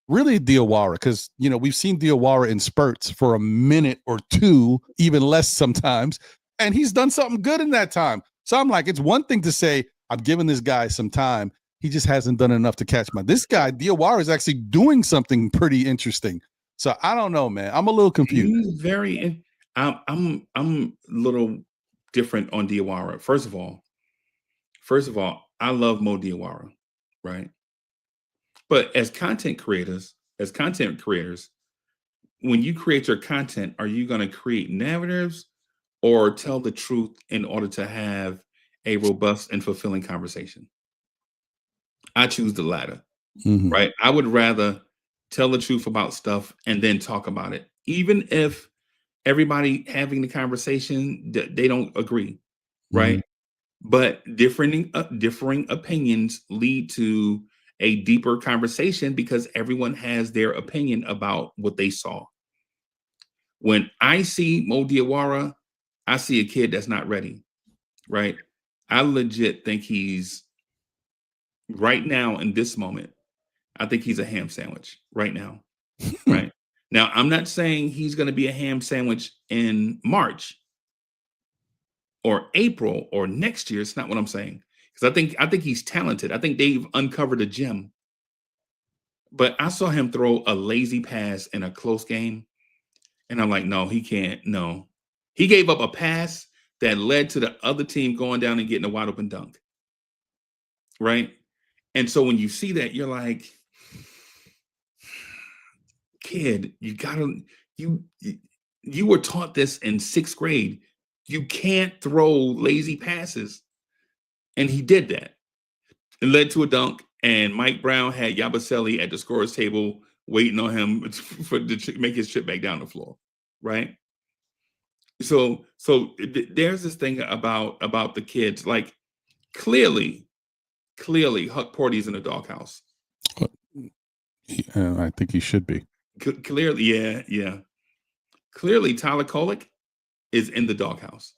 really Diawara, because we've seen Diawara in spurts for a minute or two, even less sometimes, and he's done something good in that time. So I'm like, it's one thing to say I'm giving this guy some time. He just hasn't done enough to catch this guy. Diawara is actually doing something pretty interesting. So I don't know, man. I'm a little confused. He's very. I'm a little different on Diawara. First of all, I love Mo Diawara, right? But as content creators, when you create your content, are you going to create narratives or tell the truth in order to have a robust and fulfilling conversation? I choose the latter, Mhm. right? I would rather tell the truth about stuff and then talk about it, even if everybody having the conversation they don't agree, right? Mhm. But differing opinions lead to a deeper conversation because everyone has their opinion about what they saw. When I see Mo Diawara, I see a kid that's not ready, right? I legit think he's right now in this moment. I think he's a ham sandwich right now, right? Now, I'm not saying he's going to be a ham sandwich in March or April or next year. It's not what I'm saying. Because I think he's talented. I think they've uncovered a gem. But I saw him throw a lazy pass in a close game, and I'm like, no, he can't. No, he gave up a pass that led to the other team going down and getting a wide open dunk, right? And so when you see that, you're like, kid, you gotta you you were taught this in 6th grade. You can't throw lazy passes. And he did that. It led to a dunk, and Mike Brown had Yabusele at the scorer's table waiting on him to make his trip back down the floor, right? So there's this thing about the kids. Like clearly, Huck Porty's in the doghouse. I think he should be. Clearly, yeah. Clearly, Tyler Kolek is in the doghouse,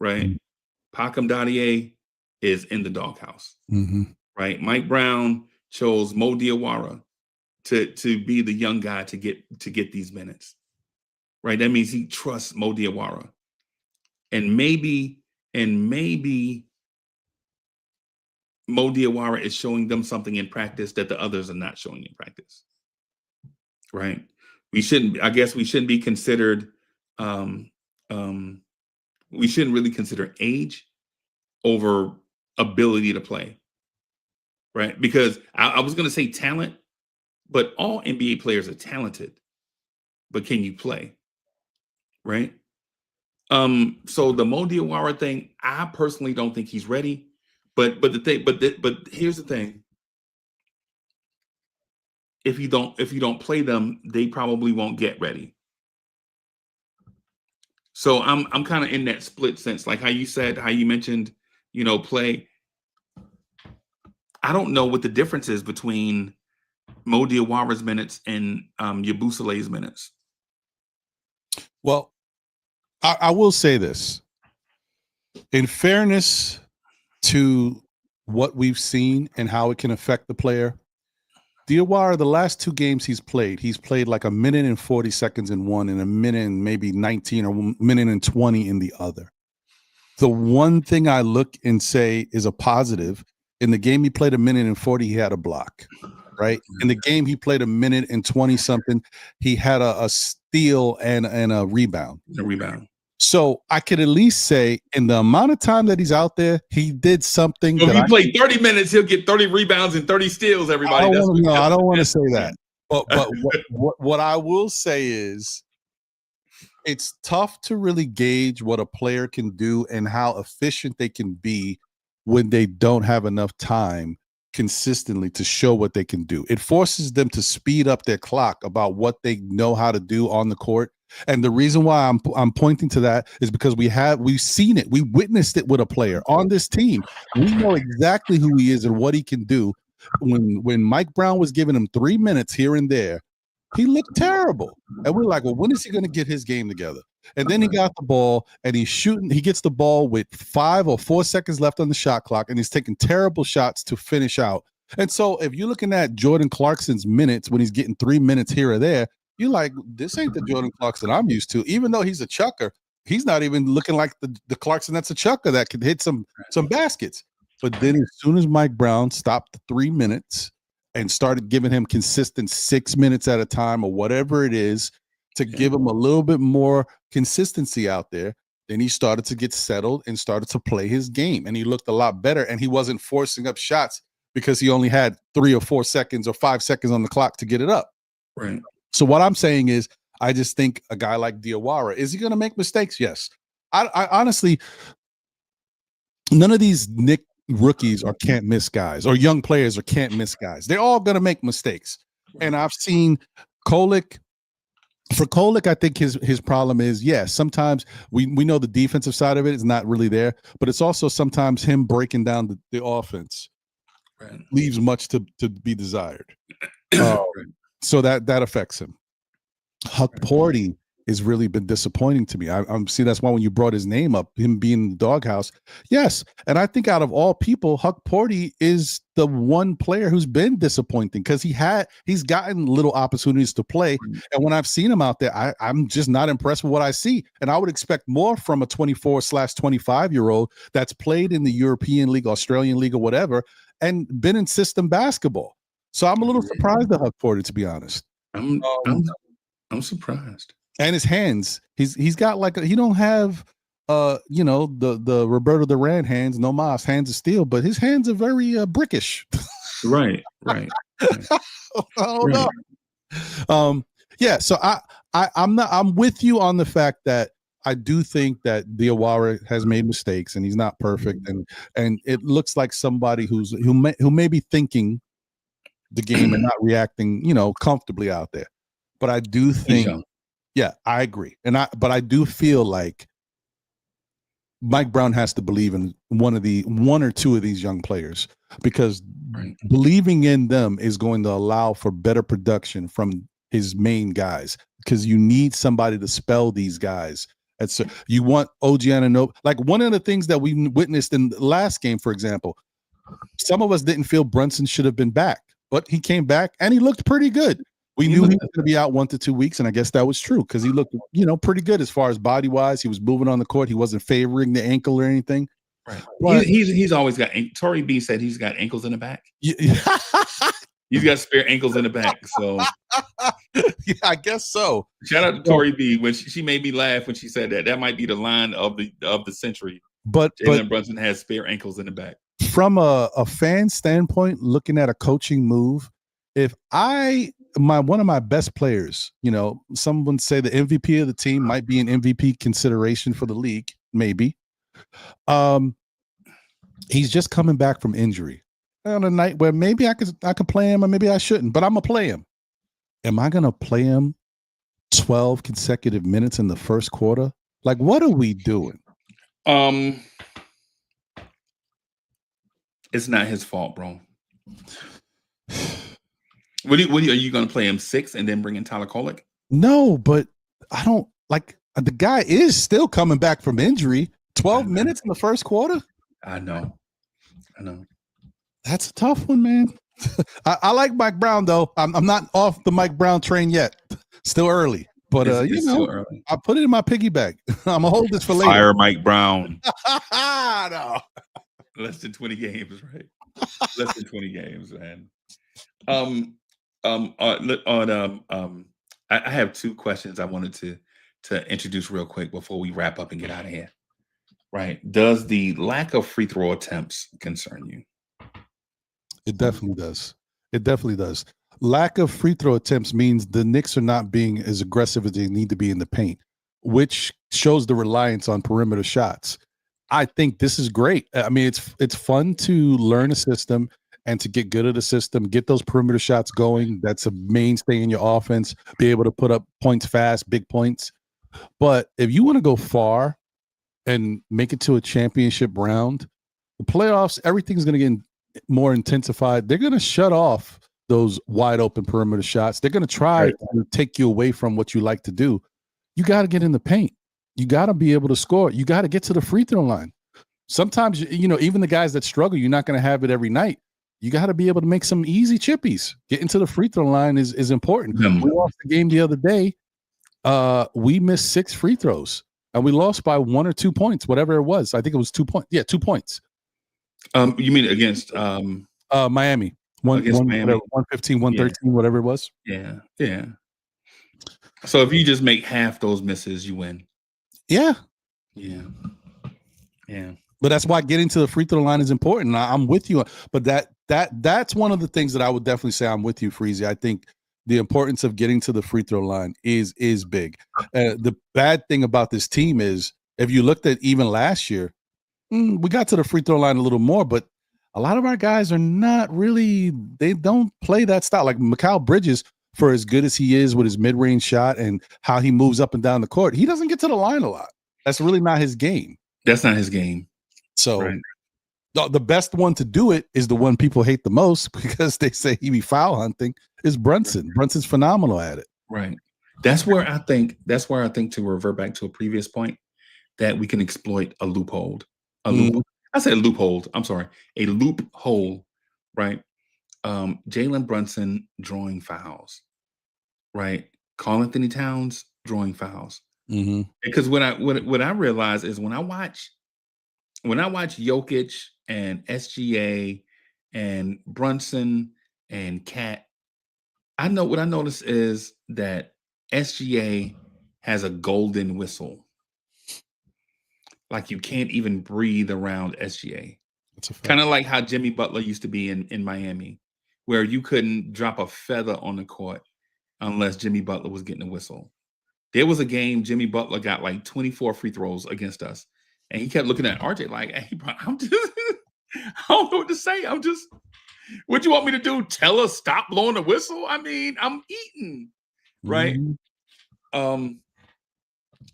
right? Mm-hmm. Pakem Dadier is in the doghouse, right? Mike Brown chose Mo Diawara to be the young guy to get these minutes, right? That means he trusts Mo Diawara, and maybe Mo Diawara is showing them something in practice that the others are not showing in practice, right? We shouldn't be considered. We shouldn't really consider age over ability to play, right? Because I was going to say talent, but all NBA players are talented, but can you play, right? So the Mo Diawara thing, I personally don't think he's ready. But here's the thing: if you don't play them, they probably won't get ready. So I'm kind of in that split sense, like how you mentioned, play. I don't know what the difference is between Mo Diawara's minutes and Yabusele's minutes. Well, I will say this. In fairness to what we've seen and how it can affect the player, Diawara, the last 2 games he's played like a minute and 40 seconds in one and a minute and maybe 19 or a minute and 20 in the other. The one thing I look and say is a positive, in the game he played a minute and 40, he had a block, right? In the game he played a minute and 20 something, he had a steal and a rebound. So I could at least say in the amount of time that he's out there, he did something. If he played 30 minutes, he'll get 30 rebounds and 30 steals, everybody. I don't want to say that. But what I will say is it's tough to really gauge what a player can do and how efficient they can be when they don't have enough time consistently to show what they can do. It forces them to speed up their clock about what they know how to do on the court. And the reason why I'm pointing to that is because we've seen it. We witnessed it with a player on this team. We know exactly who he is and what he can do. When Mike Brown was giving him 3 minutes here and there, he looked terrible. And we're like, well, when is he going to get his game together? And then he got the ball and he's shooting. He gets the ball with 5 or 4 seconds left on the shot clock, and he's taking terrible shots to finish out. And so if you're looking at Jordan Clarkson's minutes when he's getting 3 minutes here or there, you're like, this ain't the Jordan Clarkson I'm used to. Even though he's a chucker, he's not even looking like the Clarkson that's a chucker that could hit some baskets. But then as soon as Mike Brown stopped the 3 minutes and started giving him consistent 6 minutes at a time or whatever it is to give him a little bit more consistency out there, then he started to get settled and started to play his game. And he looked a lot better, and he wasn't forcing up shots because he only had 3 or 4 seconds or 5 seconds on the clock to get it up. Right. So what I'm saying is, I just think a guy like Diawara, is he going to make mistakes? Yes. I honestly, none of these Knicks rookies or can't miss guys, or young players or can't miss guys. They're all going to make mistakes. And I've seen Kolek. For Kolek, I think his problem is, yes, sometimes we know the defensive side of it is not really there, but it's also sometimes him breaking down the offense leaves much to be desired. So that affects him. Huck Porty has really been disappointing to me. I'm see that's why when you brought his name up, him being in the doghouse, yes. And I think out of all people, Huck Porty is the one player who's been disappointing because he's gotten little opportunities to play. And when I've seen him out there, I'm just not impressed with what I see. And I would expect more from a 24/25-year-old that's played in the European League, Australian League, or whatever, and been in system basketball. So I'm a little surprised at Huck Porty, to be honest. I'm surprised. And his hands, he's got like he don't have the Roberto Duran hands, no mas, hands of steel, but his hands are very brickish. Right. I don't know. Yeah, so I'm with you on the fact that I do think that Diawara has made mistakes and he's not perfect, and it looks like somebody who may be thinking the game and not reacting, comfortably out there. But I do He's think, young. yeah, I agree, but I do feel like Mike Brown has to believe in one or two of these young players, because Right. believing in them is going to allow for better production from his main guys, because you need somebody to spell these guys. And so you want OG Anunoby. Like, one of the things that we witnessed in the last game, for example, some of us didn't feel Brunson should have been back, but he came back and he looked pretty good. We knew he was going to be out 1 to 2 weeks, and I guess that was true because he looked, pretty good as far as body wise. He was moving on the court. He wasn't favoring the ankle or anything. Right. But He's always got. Tory B said he's got ankles in the back. He's got spare ankles in the back. So yeah, I guess so. Shout out to Tory B. When she made me laugh when she said that. That might be the line of the century. But Jalen Brunson has spare ankles in the back. From a fan standpoint, looking at a coaching move, if one of my best players, someone say the MVP of the team might be an MVP consideration for the league, maybe. He's just coming back from injury on a night where maybe I could play him, or maybe I shouldn't, but I'm gonna play him. Am I gonna play him 12 consecutive minutes in the first quarter? Like, what are we doing? It's not his fault, bro. Are you going to play him 6 and then bring in Tyler Kolek? No, but I don't like the guy is still coming back from injury. 12 minutes in the first quarter? I know. That's a tough one, man. I like Mike Brown, though. I'm not off the Mike Brown train yet. Still early. But, still early. I put it in my piggy bank. I'm going to hold this for later. Fire Mike Brown. No. Less than 20 games, right? Less than 20 games, man. I have 2 questions I wanted to introduce real quick before we wrap up and get out of here. Right? Does the lack of free throw attempts concern you? It definitely does. It definitely does. Lack of free throw attempts means the Knicks are not being as aggressive as they need to be in the paint, which shows the reliance on perimeter shots. I think this is great. I mean, it's fun to learn a system and to get good at a system, get those perimeter shots going. That's a mainstay in your offense. Be able to put up points fast, big points. But if you want to go far and make it to a championship round, the playoffs, everything's going to get more intensified. They're going to shut off those wide open perimeter shots. They're going to try to take you away from what you like to do. You got to get in the paint. You got to be able to score. You got to get to the free throw line. Sometimes, even the guys that struggle, you're not going to have it every night. You got to be able to make some easy chippies. Getting to the free throw line is important. We lost the game the other day. We missed 6 free throws, and we lost by 1 or 2 points, whatever it was. I think it was 2 points. Yeah, 2 points. You mean against Miami? Miami. 115, 113, whatever it was. Yeah. So if you just make half those misses, you win. Yeah. But that's why getting to the free throw line is important. I'm with you. But that's one of the things that I would definitely say I'm with you, Freezy. I think the importance of getting to the free throw line is big. The bad thing about this team is, if you looked at even last year, we got to the free throw line a little more, but a lot of our guys are not really, they don't play that style. Like Mikal Bridges, for as good as he is with his mid-range shot and how he moves up and down the court, he doesn't get to the line a lot. That's really not his game. That's not his game. So the best one to do it is the one people hate the most, because they say he be foul hunting, is Brunson. Brunson's phenomenal at it. Right. That's where I think, to revert back to a previous point, that we can exploit a loophole. I said loophole. I'm sorry. A loophole, right? Jalen Brunson drawing fouls, right? Karl Anthony Towns drawing fouls. Because what I realize is when I watch Jokic and SGA and Brunson and Cat, what I notice is that SGA has a golden whistle. Like you can't even breathe around SGA. Kind of like how Jimmy Butler used to be in Miami, where you couldn't drop a feather on the court unless Jimmy Butler was getting a whistle. There was a game Jimmy Butler got like 24 free throws against us, and he kept looking at RJ like, "Hey, bro, I'm just, I don't know what to say. I'm just, what you want me to do? Tell us stop blowing the whistle? I mean, I'm eating, right?" Mhm.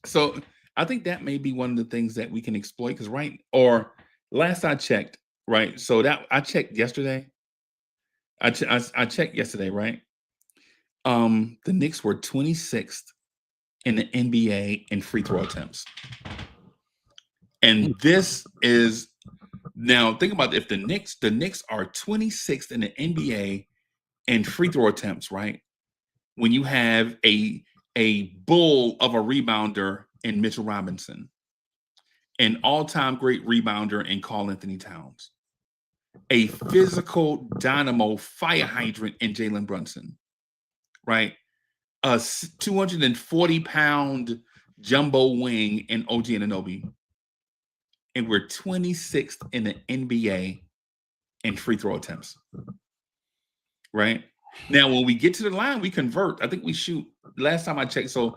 So I think that may be one of the things that we can exploit because or last I checked, right? So that I checked yesterday. I checked yesterday, right? The Knicks were 26th in the NBA in free throw attempts. And this is now think about if the Knicks are 26th in the NBA in free throw attempts, right? When you have a bull of a rebounder in Mitchell Robinson, an all-time great rebounder in Karl Anthony Towns, a physical dynamo fire hydrant in Jalen Brunson, right? A 240-pound jumbo wing in OG Anunoby, and we're 26th in the NBA in free throw attempts, right? Now, when we get to the line, we convert. I think we shoot. Last time I checked, so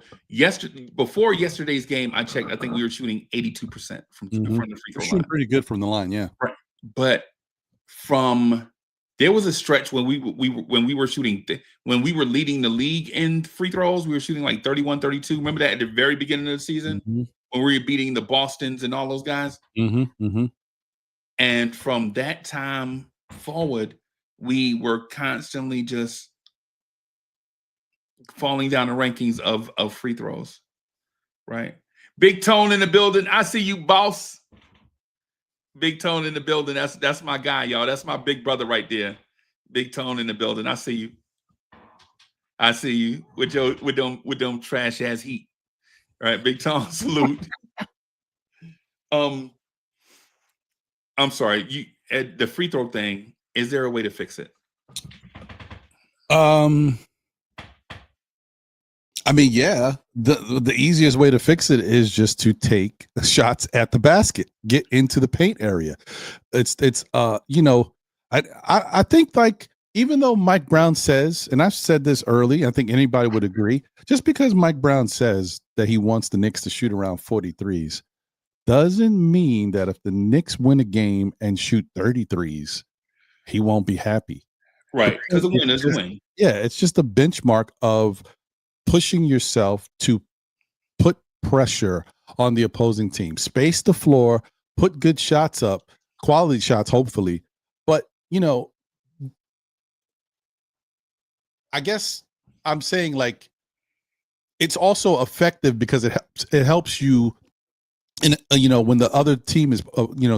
before yesterday's game, I checked. I think we were shooting 82% from the free You're throw shooting line. pretty good from the line, yeah. Right. But there was a stretch when we were shooting when we were leading the league in free throws. We were shooting like 31, 32. Remember that at the very beginning of the season when we were beating the Bostons and all those guys. And from that time forward, we were constantly just falling down the rankings of free throws, right? Big Tone in the building. I see you, boss. Big Tone in the building. That's my guy, y'all. That's my big brother right there. Big Tone in the building. I see you. I see you with them trash ass heat. All right, Big Tone, salute. I'm sorry. The free throw thing. Is there a way to fix it? I mean, yeah, the easiest way to fix it is just to take shots at the basket, get into the paint area. It's you know, I think like even though Mike Brown says, and I've said this early, I think anybody would agree, just because Mike Brown says that he wants the Knicks to shoot around 43s doesn't mean that if the Knicks win a game and shoot 33s, he won't be happy. Right, because a win is a win. Yeah, it's just a benchmark of pushing yourself to put pressure on the opposing team, space the floor, put good shots up, quality shots, hopefully. But, you know, I guess I'm saying like it's also effective because it helps you. And you know, when the other team is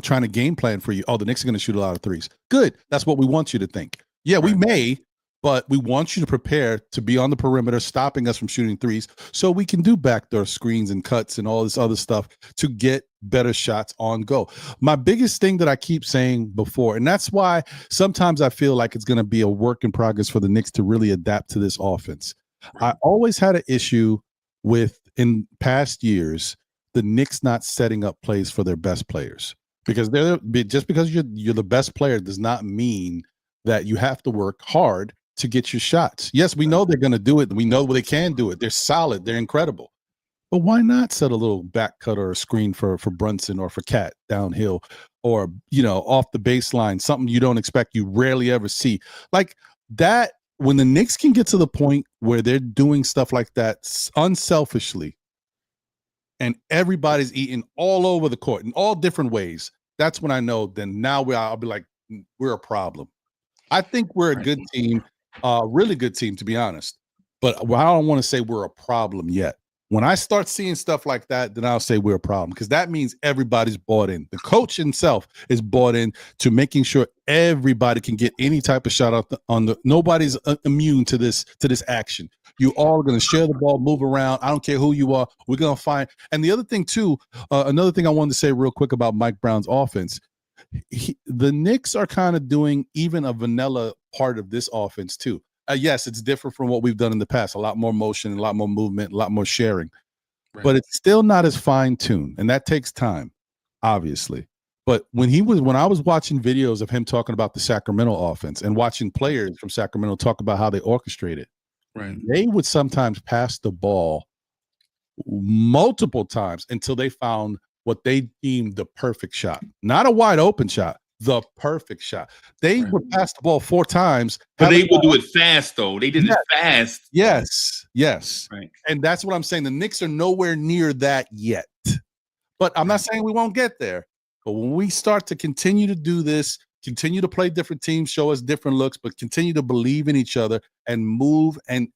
trying to game plan for you, the Knicks are going to shoot a lot of threes. Good, that's what we want you to think. Yeah, we may, but we want you to prepare to be on the perimeter, stopping us from shooting threes, so we can do backdoor screens and cuts and all this other stuff to get better shots on go. My biggest thing that I keep saying before, and that's why sometimes I feel like it's going to be a work in progress for the Knicks to really adapt to this offense. I always had an issue with in past years the Knicks not setting up plays for their best players, because just because you're the best player does not mean that you have to work hard to get your shots. Yes, we know they're going to do it. We know they can do it. They're solid. They're incredible. But why not set a little back cut or a screen for Brunson or for Cat downhill, or off the baseline, something you don't expect, you rarely ever see like that. When the Knicks can get to the point where they're doing stuff like that unselfishly, and everybody's eating all over the court in all different ways, that's when I know then now I'll be like, we're a problem. I think we're a good team, really good team, to be honest. But I don't want to say we're a problem yet. When I start seeing stuff like that, then I'll say we're a problem, because that means everybody's bought in. The coach himself is bought in to making sure everybody can get any type of shot on the. Nobody's immune to this action. You all are going to share the ball, move around. I don't care who you are. We're going to find. And the other thing too, another thing I wanted to say real quick about Mike Brown's offense. The Knicks are kind of doing even a vanilla part of this offense too. Yes, it's different from what we've done in the past. A lot more motion, a lot more movement, a lot more sharing. But it's still not as fine-tuned, and that takes time, obviously. But when I was watching videos of him talking about the Sacramento offense and watching players from Sacramento talk about how they orchestrate it, they would sometimes pass the ball multiple times until they found what they deemed the perfect shot. Not a wide open shot, the perfect shot. They Right. would pass the ball 4 times. But Have a they shot. would do it fast, though. They did it Yes, fast. yes. Right. And that's what I'm saying. The Knicks are nowhere near that yet. But I'm not saying we won't get there. But when we start to continue to do this, continue to play different teams, show us different looks, but continue to believe in each other and move, and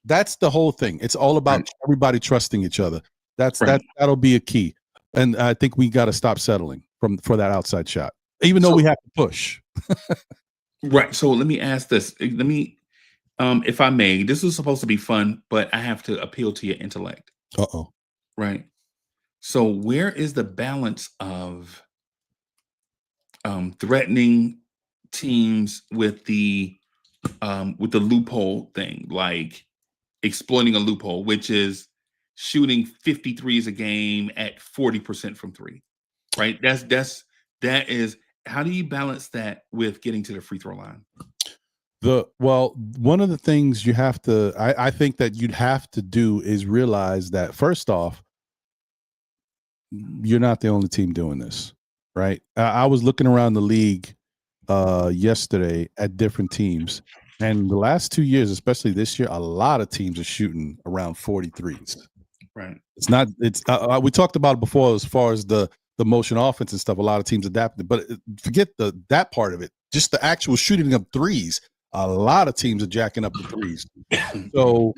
that's the whole thing. It's all about Right. everybody trusting each other. Right. That'll be a key. And I think we got to stop settling for that outside shot, even though So we have to push. right. So let me ask this. Let me, if I may, this is supposed to be fun, but I have to appeal to your intellect. Uh-oh. Right. So where is the balance of threatening teams with the loophole thing, like exploiting a loophole, which is shooting 53s a game at 40% from three, right? That is how do you balance that with getting to the free throw line? One of the things you have to, I think that you'd have to do is realize that first off, you're not the only team doing this, right? I was looking around the league yesterday at different teams, and the last 2 years, especially this year, a lot of teams are shooting around 43s. Right. It's not. It's we talked about it before as far as the motion offense and stuff. A lot of teams adapted, but forget that part of it. Just the actual shooting of threes. A lot of teams are jacking up the threes. So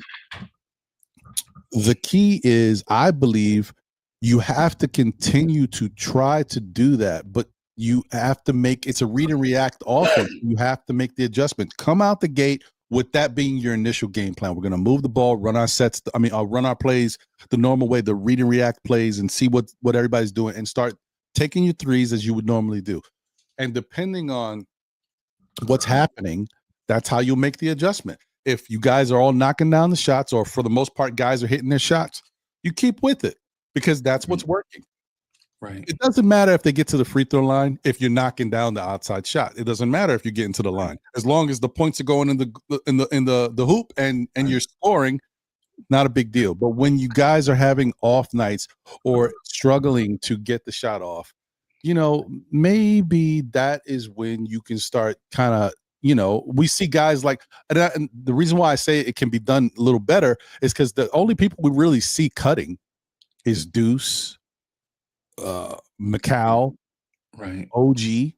the key is, I believe, you have to continue to try to do that, but you have to make it's a read and react offense. You have to make the adjustment. Come out the gate with that being your initial game plan. We're going to move the ball, run our sets. I'll run our plays the normal way, the read and react plays, and see what everybody's doing, and start taking your threes as you would normally do. And depending on what's happening, that's how you'll make the adjustment. If you guys are all knocking down the shots, or for the most part, guys are hitting their shots, you keep with it because that's what's working. Right. It doesn't matter if they get to the free throw line if you're knocking down the outside shot. It doesn't matter if you get into the line, as long as the points are going in the hoop and you're scoring. Not a big deal. But when you guys are having off nights or struggling to get the shot off, maybe that is when you can start kind of, we see guys like, and the reason why I say it can be done a little better is because the only people we really see cutting is Deuce, Macau, Right. OG.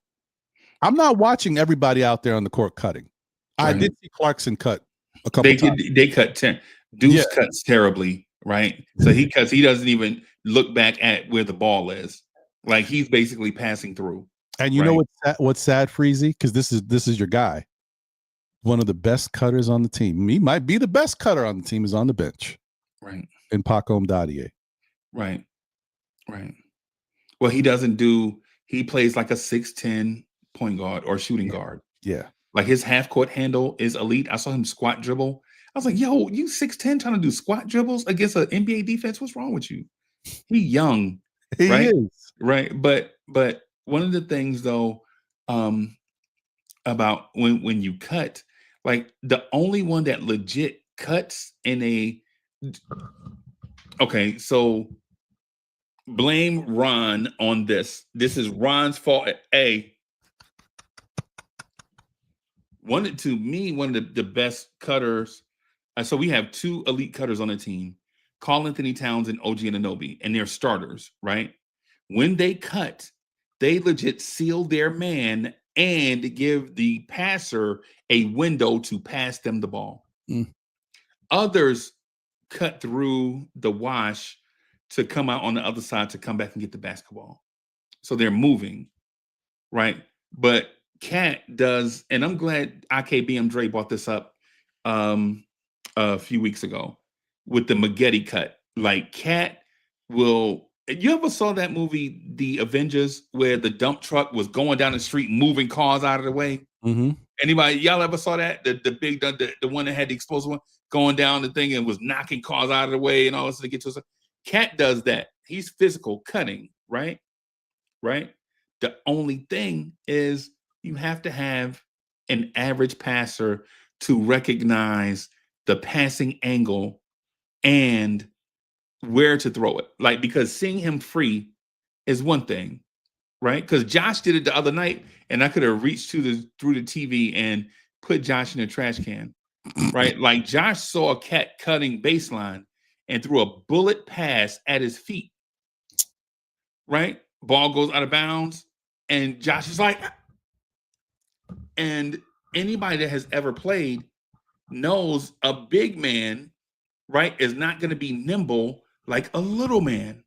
I'm not watching everybody out there on the court cutting. I Right. did see Clarkson cut a couple times. They cut 10. Deuce cuts terribly, right? So he cuts, he doesn't even look back at where the ball is. Like he's basically passing through. And you right? know what's sad, Freezy? Because this is your guy. One of the best cutters on the team. He might be the best cutter on the team, is on the bench. Right. In Paco Mdadier. Right. Right. Well, he plays like a 6'10" point guard or shooting guard. Yeah. Like his half court handle is elite. I saw him squat dribble. I was like, yo, you 6'10" trying to do squat dribbles against an NBA defense? What's wrong with you? He young, He right? is. Right. But one of the things though, about when you cut, like the only one that legit cuts in a okay, so blame Ron on this. This is Ron's fault. One of the best cutters. So we have two elite cutters on the team, Karl Anthony Towns and OG Anunoby, and they're starters, right? When they cut, they legit seal their man and give the passer a window to pass them the ball. Others cut through the wash to come out on the other side to come back and get the basketball. So they're moving, right? But Cat does, and I'm glad IKBM Dre brought this up a few weeks ago with the Maggette cut. Like Cat will. You ever saw that movie, The Avengers, where the dump truck was going down the street, moving cars out of the way? Mm-hmm. Anybody, y'all ever saw that? The one that had the explosive one going down the thing and was knocking cars out of the way and all this to get to us. Cat does that. He's physical cutting, right? Right. The only thing is you have to have an average passer to recognize the passing angle and where to throw it. Like, because seeing him free is one thing, right? Because Josh did it the other night, and I could have reached through the TV and put Josh in a trash can, right? Like, Josh saw a cat cutting baseline and threw a bullet pass at his feet, right? Ball goes out of bounds, and Josh is like, and anybody that has ever played knows a big man, right, is not going to be nimble like a little man,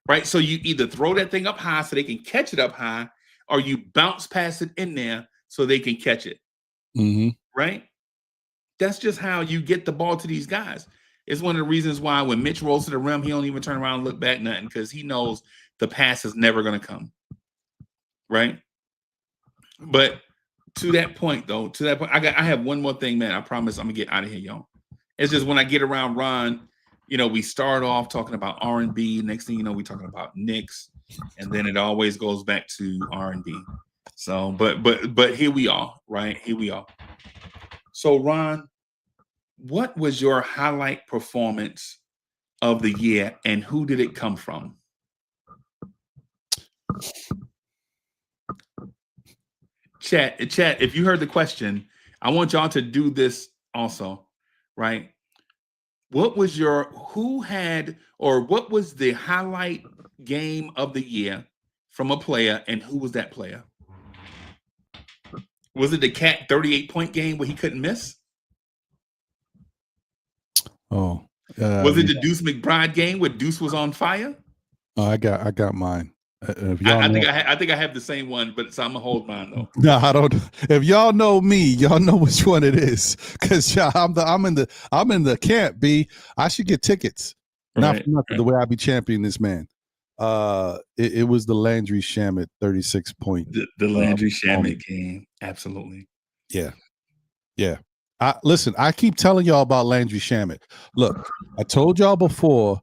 right? So you either throw that thing up high so they can catch it up high, or you bounce past it in there so they can catch it, right? That's just how you get the ball to these guys. It's one of the reasons why when Mitch rolls to the rim, he don't even turn around and look back, nothing, because he knows the pass is never going to come, right? But to that point, though, I have one more thing, man. I promise I'm gonna get out of here, y'all. It's just when I get around Ron, we start off talking about R&B. Next thing you know, we talking about Knicks, and then it always goes back to R&B. So, but here we are, right? Here we are. So, Ron, what was your highlight performance of the year, and who did it come from? Chat, if you heard the question, I want y'all to do this also, right? What was what was the highlight game of the year from a player, and who was that player? Was it the Cat 38-point game where he couldn't miss? Oh. Was it the Deuce McBride game where Deuce was on fire? Oh, I got mine. I think I have the same one, but so I'm gonna hold mine though. No, I don't. If y'all know me, y'all know which one it is. Because I'm in the camp. B. I should get tickets. Not for nothing. The way I be championing this man. It was the Landry Shamet 36-point. The Landry Shamet game, absolutely. Yeah. Listen, I keep telling y'all about Landry Shamet. Look, I told y'all before.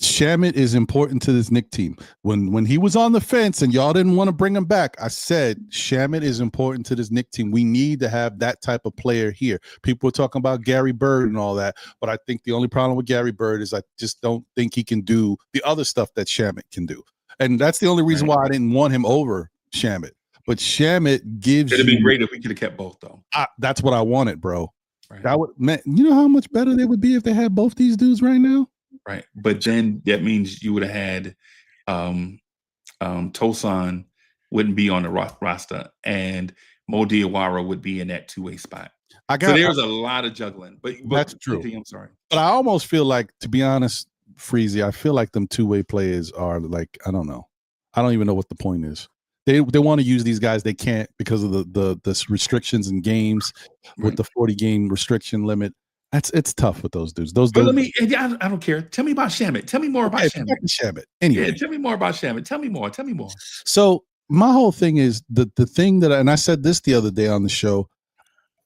Shamet is important to this Knicks team. When he was on the fence and y'all didn't want to bring him back, I said Shamet is important to this Knicks team. We need to have that type of player here. People were talking about Gary Bird and all that, but I think the only problem with Gary Bird is I just don't think he can do the other stuff that Shamet can do. And that's the only reason why I didn't want him over Shamet. But Shamet gives you... It'd have been great if we could have kept both, though. That's what I wanted, bro. Right. That would, man, you know how much better they would be if they had both these dudes right now? Right, but then that means you would have had Tosan wouldn't be on the roster, and Mo Diawara would be in that two-way spot. So there's a lot of juggling. But that's true. I'm sorry, but I almost feel like, to be honest, Freezy, I feel like them two-way players are like, I don't know. I don't even know what the point is. They want to use these guys. They can't because of the restrictions in games with the 40-game restriction limit. It's tough with those dudes. But I don't care. Tell me about Shamet. Tell me more about Shamet. Anyway. Yeah, tell me more about Shamet. Tell me more. So my whole thing is the thing and I said this the other day on the show,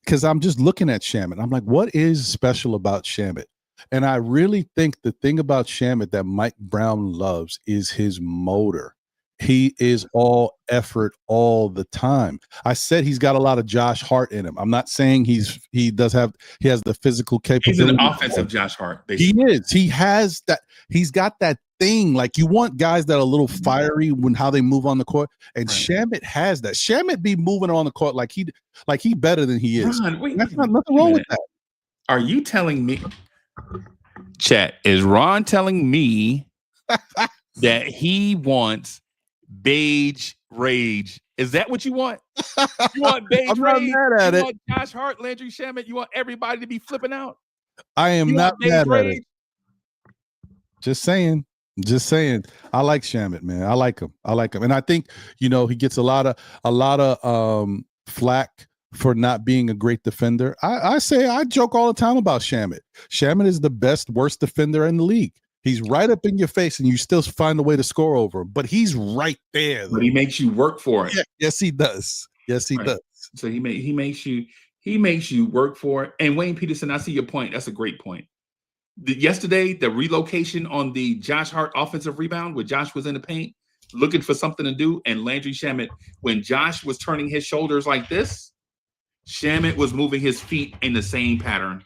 because I'm just looking at Shamet. I'm like, what is special about Shamet? And I really think the thing about Shamet that Mike Brown loves is his motor. He is all effort all the time. I said he's got a lot of Josh Hart in him. I'm not saying he has the physical capability. He's an offensive Josh Hart, basically. He is. He has that. He's got that thing. Like, you want guys that are a little fiery when how they move on the court, and Shamet has that. Shamet be moving on the court like he better than he is. Ron, that's not nothing wrong with that. Are you telling me? Chat, is Ron telling me that he wants beige rage? Is that what you want? You want beige rage? You want Josh Hart, Landry Shamet? You want everybody to be flipping out? I am not mad at it. Just saying. I like Shamet, man. I like him, and I think he gets a lot of flack for not being a great defender. I joke all the time about Shamet. Shamet is the worst defender in the league. He's right up in your face, and you still find a way to score over him. But he's right there, though. But he makes you work for it. Yeah, yes, he does. Yes, he does. So he makes you work for it. And Wayne Peterson, I see your point. That's a great point. Yesterday, the relocation on the Josh Hart offensive rebound, where Josh was in the paint looking for something to do, and Landry Shamet, when Josh was turning his shoulders like this, Shamet was moving his feet in the same pattern.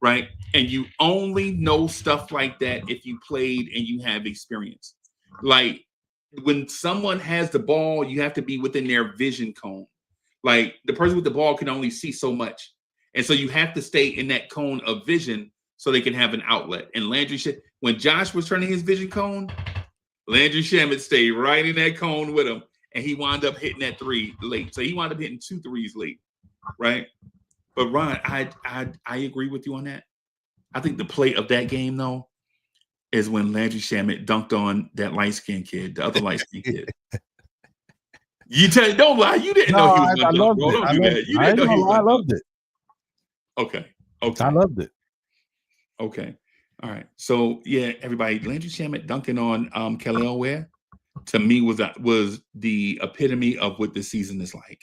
right? And you only know stuff like that if you played and you have experience. Like when someone has the ball, you have to be within their vision cone. Like the person with the ball can only see so much. And so you have to stay in that cone of vision so they can have an outlet. And when Josh was turning his vision cone, Landry Shamet stayed right in that cone with him. And he wound up hitting that three late. So he wound up hitting 2 threes late, right? But Ron, I agree with you on that. I think the play of that game, though, is when Landry Shamet dunked on that light-skinned kid, the other light-skinned kid. Don't lie. You didn't know he was going to dunk, bro. Don't do that. You didn't know he was going to dunk. I loved it. Okay. I loved it. Okay. All right. So, yeah, everybody, Landry Shamet dunking on Kelly Ware, to me, was the epitome of what this season is like.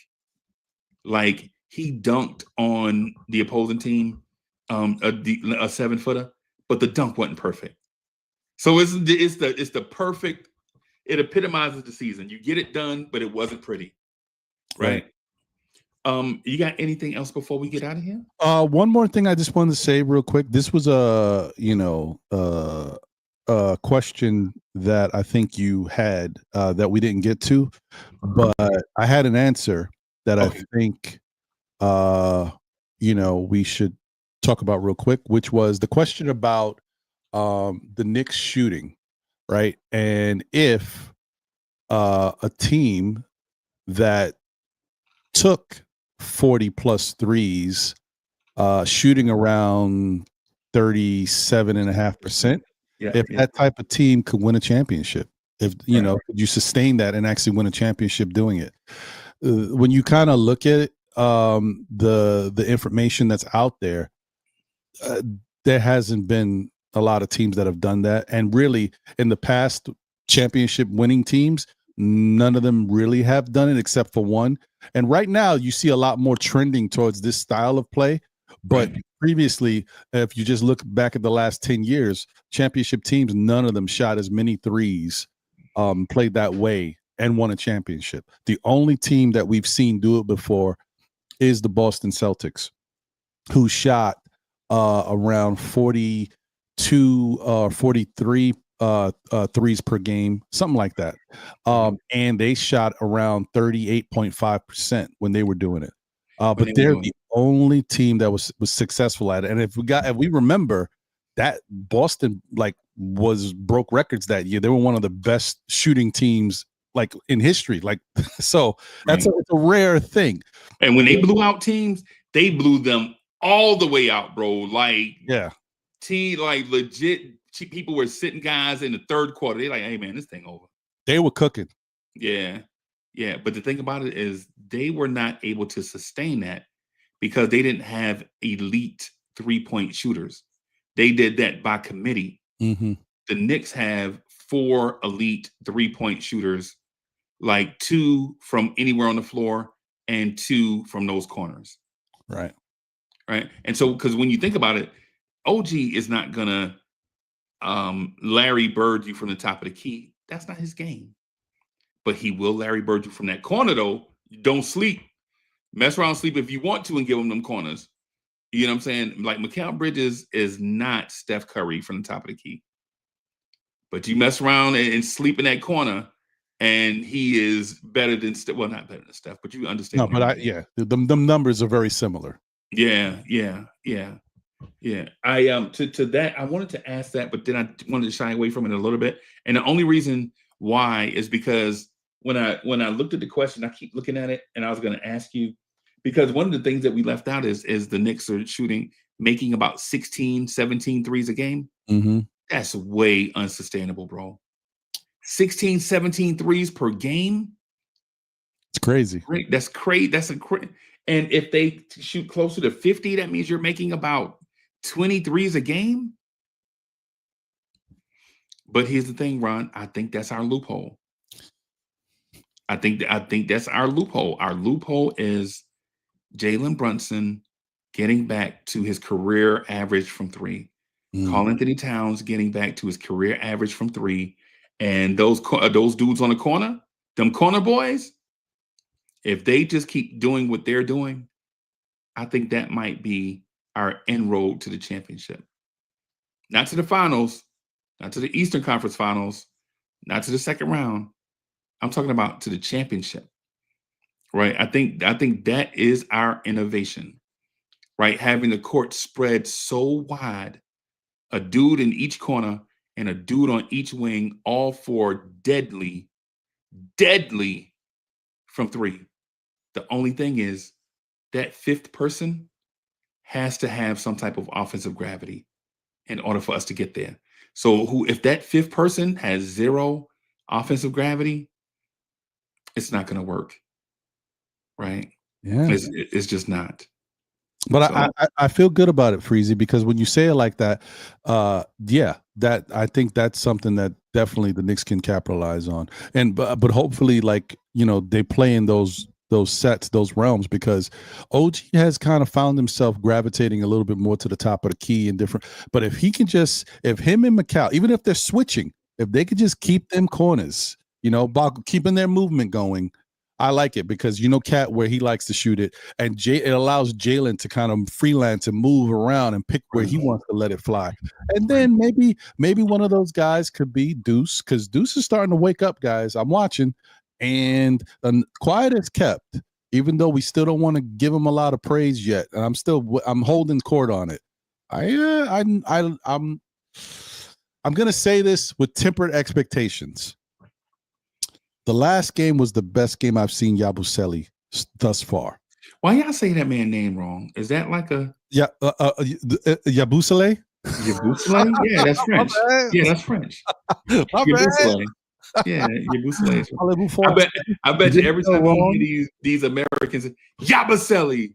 Like, he dunked on the opposing team, a 7-footer, but the dunk wasn't perfect. So it's the perfect. It epitomizes the season. You get it done, but it wasn't pretty, right? You got anything else before we get out of here? One more thing I just wanted to say real quick. This was a question that I think you had that we didn't get to, but I had an answer that I think we should talk about real quick, which was the question about the Knicks shooting, right? And if a team that took 40 plus threes, shooting around 37.5%, if that type of team could win a championship, if could you sustain that and actually win a championship doing it? When you kind of look at it, the information that's out there, there hasn't been a lot of teams that have done that. And really, in the past championship winning teams, none of them really have done it except for one. And right now, you see a lot more trending towards this style of play. But previously, if you just look back at the last 10 years, championship teams, none of them shot as many threes, played that way, and won a championship. The only team that we've seen do it before is the Boston Celtics, who shot around 42 or 43 threes per game, something like that. And they shot around 38.5% when they were doing it. But they're the only team that was successful at it. And if we remember that Boston broke records that year. They were one of the best shooting teams in history. So it's a rare thing. And when they blew out teams, they blew them all the way out, bro. Legit people were sitting guys in the third quarter. They're like, hey man, this thing over. They were cooking. Yeah. But the thing about it is they were not able to sustain that because they didn't have elite 3-point shooters. They did that by committee. Mm-hmm. The Knicks have 4 elite 3-point shooters, 2 from anywhere on the floor and 2 from those corners. Right. And so, because when you think about it, OG is not gonna Larry Bird you from the top of the key. That's not his game. But he will Larry Bird you from that corner, though. Don't sleep. Mess around, sleep if you want to, and give him them corners. You know what I'm saying? Like Mikal Bridges is not Steph Curry from the top of the key. But you mess around and sleep in that corner, and he is better than Steph. Well, not better than Steph, but you understand. No, but them numbers are very similar. Yeah. I to that I wanted to ask that, but then I wanted to shy away from it a little bit. And the only reason why is because when I looked at the question, I keep looking at it, and I was going to ask you, because one of the things that we left out is the Knicks are making about 16, 17 threes a game. Mm-hmm. That's way unsustainable, bro. 16, 17 threes per game. It's crazy. That's crazy. And if they shoot closer to 50, that means you're making about 20 threes a game. But here's the thing, Ron. I think that's our loophole. I think that's our loophole. Our loophole is Jalen Brunson getting back to his career average from 3. Karl Anthony Towns getting back to his career average from 3. And those dudes on the corner, them corner boys, if they just keep doing what they're doing, I think that might be our inroad to the championship. Not to the finals, not to the Eastern Conference Finals, not to the second round. I'm talking about to the championship. Right? I think that is our innovation. Right? Having the court spread so wide, a dude in each corner and a dude on each wing, all four deadly from three. The only thing is that fifth person has to have some type of offensive gravity in order for us to get there. So if that fifth person has zero offensive gravity, it's not going to work. Right? Yeah. It's just not. But So, I feel good about it, Freezy, because when you say it like that, yeah, that I think that's something that definitely the Knicks can capitalize on, and but hopefully, like they play in those sets, those realms, because OG has kind of found himself gravitating a little bit more to the top of the key and different. But if he can if him and Mikal, even if they're switching, if they could just keep them corners, keeping their movement going. I like it because Cat where he likes to shoot it, and it allows Jalen to kind of freelance and move around and pick where he wants to let it fly. And then maybe one of those guys could be Deuce, because Deuce is starting to wake up, guys. I'm watching, and quiet as kept, even though we still don't want to give him a lot of praise yet. And I'm holding court on it. I'm gonna say this with tempered expectations. The last game was the best game I've seen Yabusele thus far. Why y'all say that man name wrong? Is that like a Yabusele? Yabusele? Yeah, that's French. Yeah, that's French. Yabusele. Yeah, Yabusele. I bet you every time you hear these Americans, Yabusele.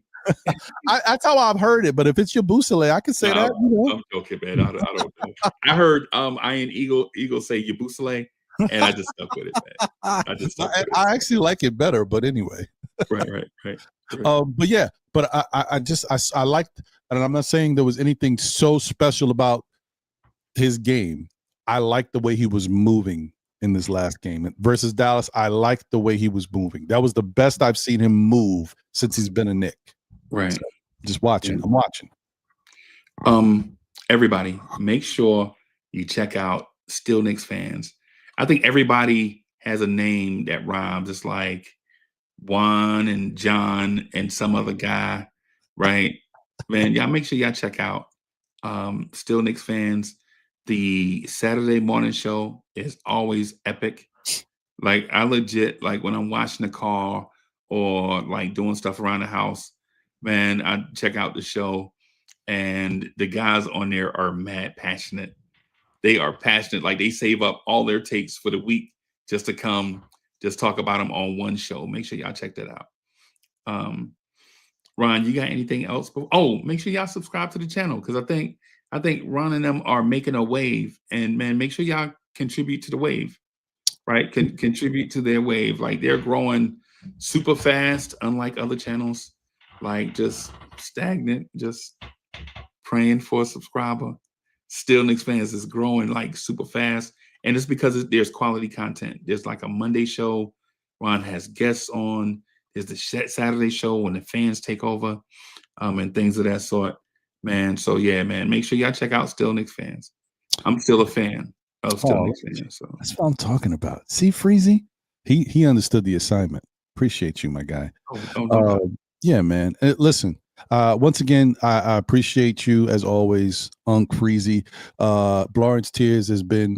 That's how I've heard it, but if it's Yabusele, I can say that. I'm joking, man. I don't know. I heard Iron Eagle say Yabusele, and I just stuck with it, man. I actually like it better, but anyway. Right. But yeah, but I liked, and I'm not saying there was anything so special about his game. I liked the way he was moving in this last game versus Dallas. I liked the way he was moving. That was the best I've seen him move since he's been a Knick. Right. So just watching. Yeah. I'm watching. Everybody, make sure you check out Still Knicks Fans. I think everybody has a name that rhymes. It's like Juan and John and some other guy, right? Man, y'all make sure y'all check out Still Knicks Fans. The Saturday morning show is always epic. Like I legit, like when I'm washing the car or like doing stuff around the house, man, I check out the show and the guys on there are mad passionate. They are passionate. Like they save up all their takes for the week just to come just talk about them on one show. Make sure y'all check that out. Ron, you got anything else? Oh, make sure y'all subscribe to the channel because I think Ron and them are making a wave. And man, make sure y'all contribute to the wave, right? Contribute to their wave. Like they're growing super fast, unlike other channels. Like just stagnant, just praying for a subscriber. Still Knicks Fans is growing like super fast. And it's because there's quality content. There's like a Monday show. Ron has guests on. There's the Saturday show when the fans take over and things of that sort. Man, so yeah, man, make sure y'all check out Still Knicks Fans. I'm still a fan of Still Knicks Fans. So. That's what I'm talking about. See, Freezy? He understood the assignment. Appreciate you, my guy. Yeah, man. Listen, once again, I appreciate you as always, Unc Freezy. Blorange Tears has been,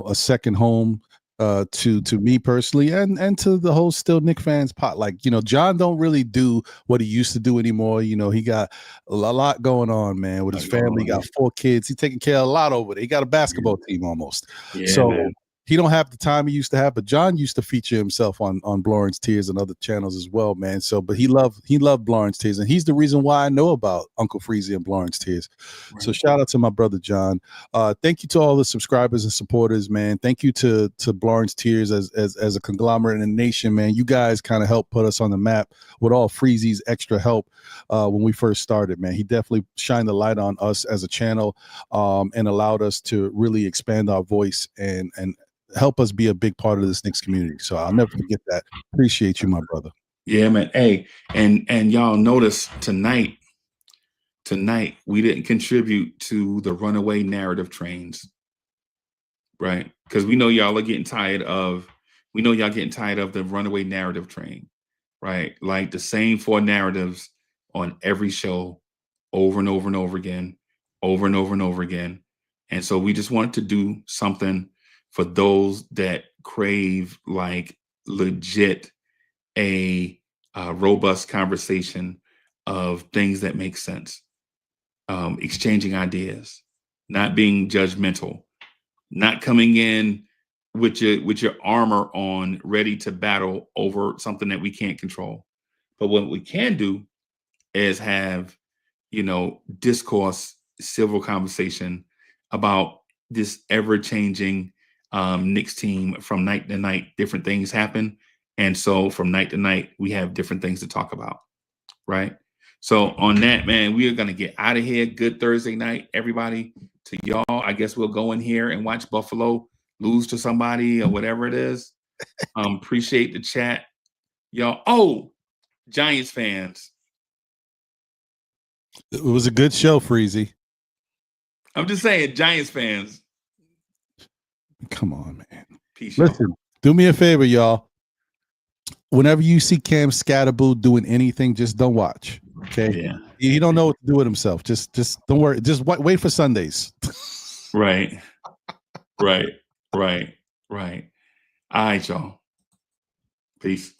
a second home to me personally and to the whole Still Knicks Fans pot. Like, John don't really do what he used to do anymore. He got a lot going on, man, with his family. He got 4 kids. He's taking care of a lot over there. He got a basketball team almost. Yeah, so man. He don't have the time he used to have, but John used to feature himself on Blorange Tears and other channels as well, man. So, but he loved Blorange Tears, and he's the reason why I know about Uncle Freezy and Blorange Tears. Right. So, shout out to my brother John. Thank you to all the subscribers and supporters, man. Thank you to Blorange Tears as a conglomerate in the nation, man. You guys kind of helped put us on the map with all Freezy's extra help when we first started, man. He definitely shined the light on us as a channel and allowed us to really expand our voice and help us be a big part of this Knicks community. So I'll never forget that. Appreciate you, my brother. Yeah, man. Hey, and y'all notice tonight tonight we didn't contribute to the runaway narrative trains, right? Because we know y'all are getting tired of, we know y'all getting tired of the runaway narrative train, right? Like the same four narratives on every show over and over and over again, over and over and over again. And so we just wanted to do something for those that crave like legit a robust conversation of things that make sense, exchanging ideas, not being judgmental, not coming in with your armor on, ready to battle over something that we can't control. But what we can do is have, discourse, civil conversation about this ever-changing Knicks team from night to night. Different things happen. And so from night to night, we have different things to talk about, right? So on that, man, we are going to get out of here. Good Thursday night, everybody. To y'all, I guess we'll go in here and watch Buffalo lose to somebody or whatever it is. Appreciate the chat. Y'all. Oh, Giants fans. It was a good show, Freezy. I'm just saying, Giants fans. Come on, man. Peace, Listen, do me a favor, y'all. Whenever you see Cam Scatterboo doing anything, just don't watch. Okay. Yeah. He don't know what to do with himself. Just don't worry. Just wait for Sundays. Right. Right. Right. Right. All right, y'all. Peace.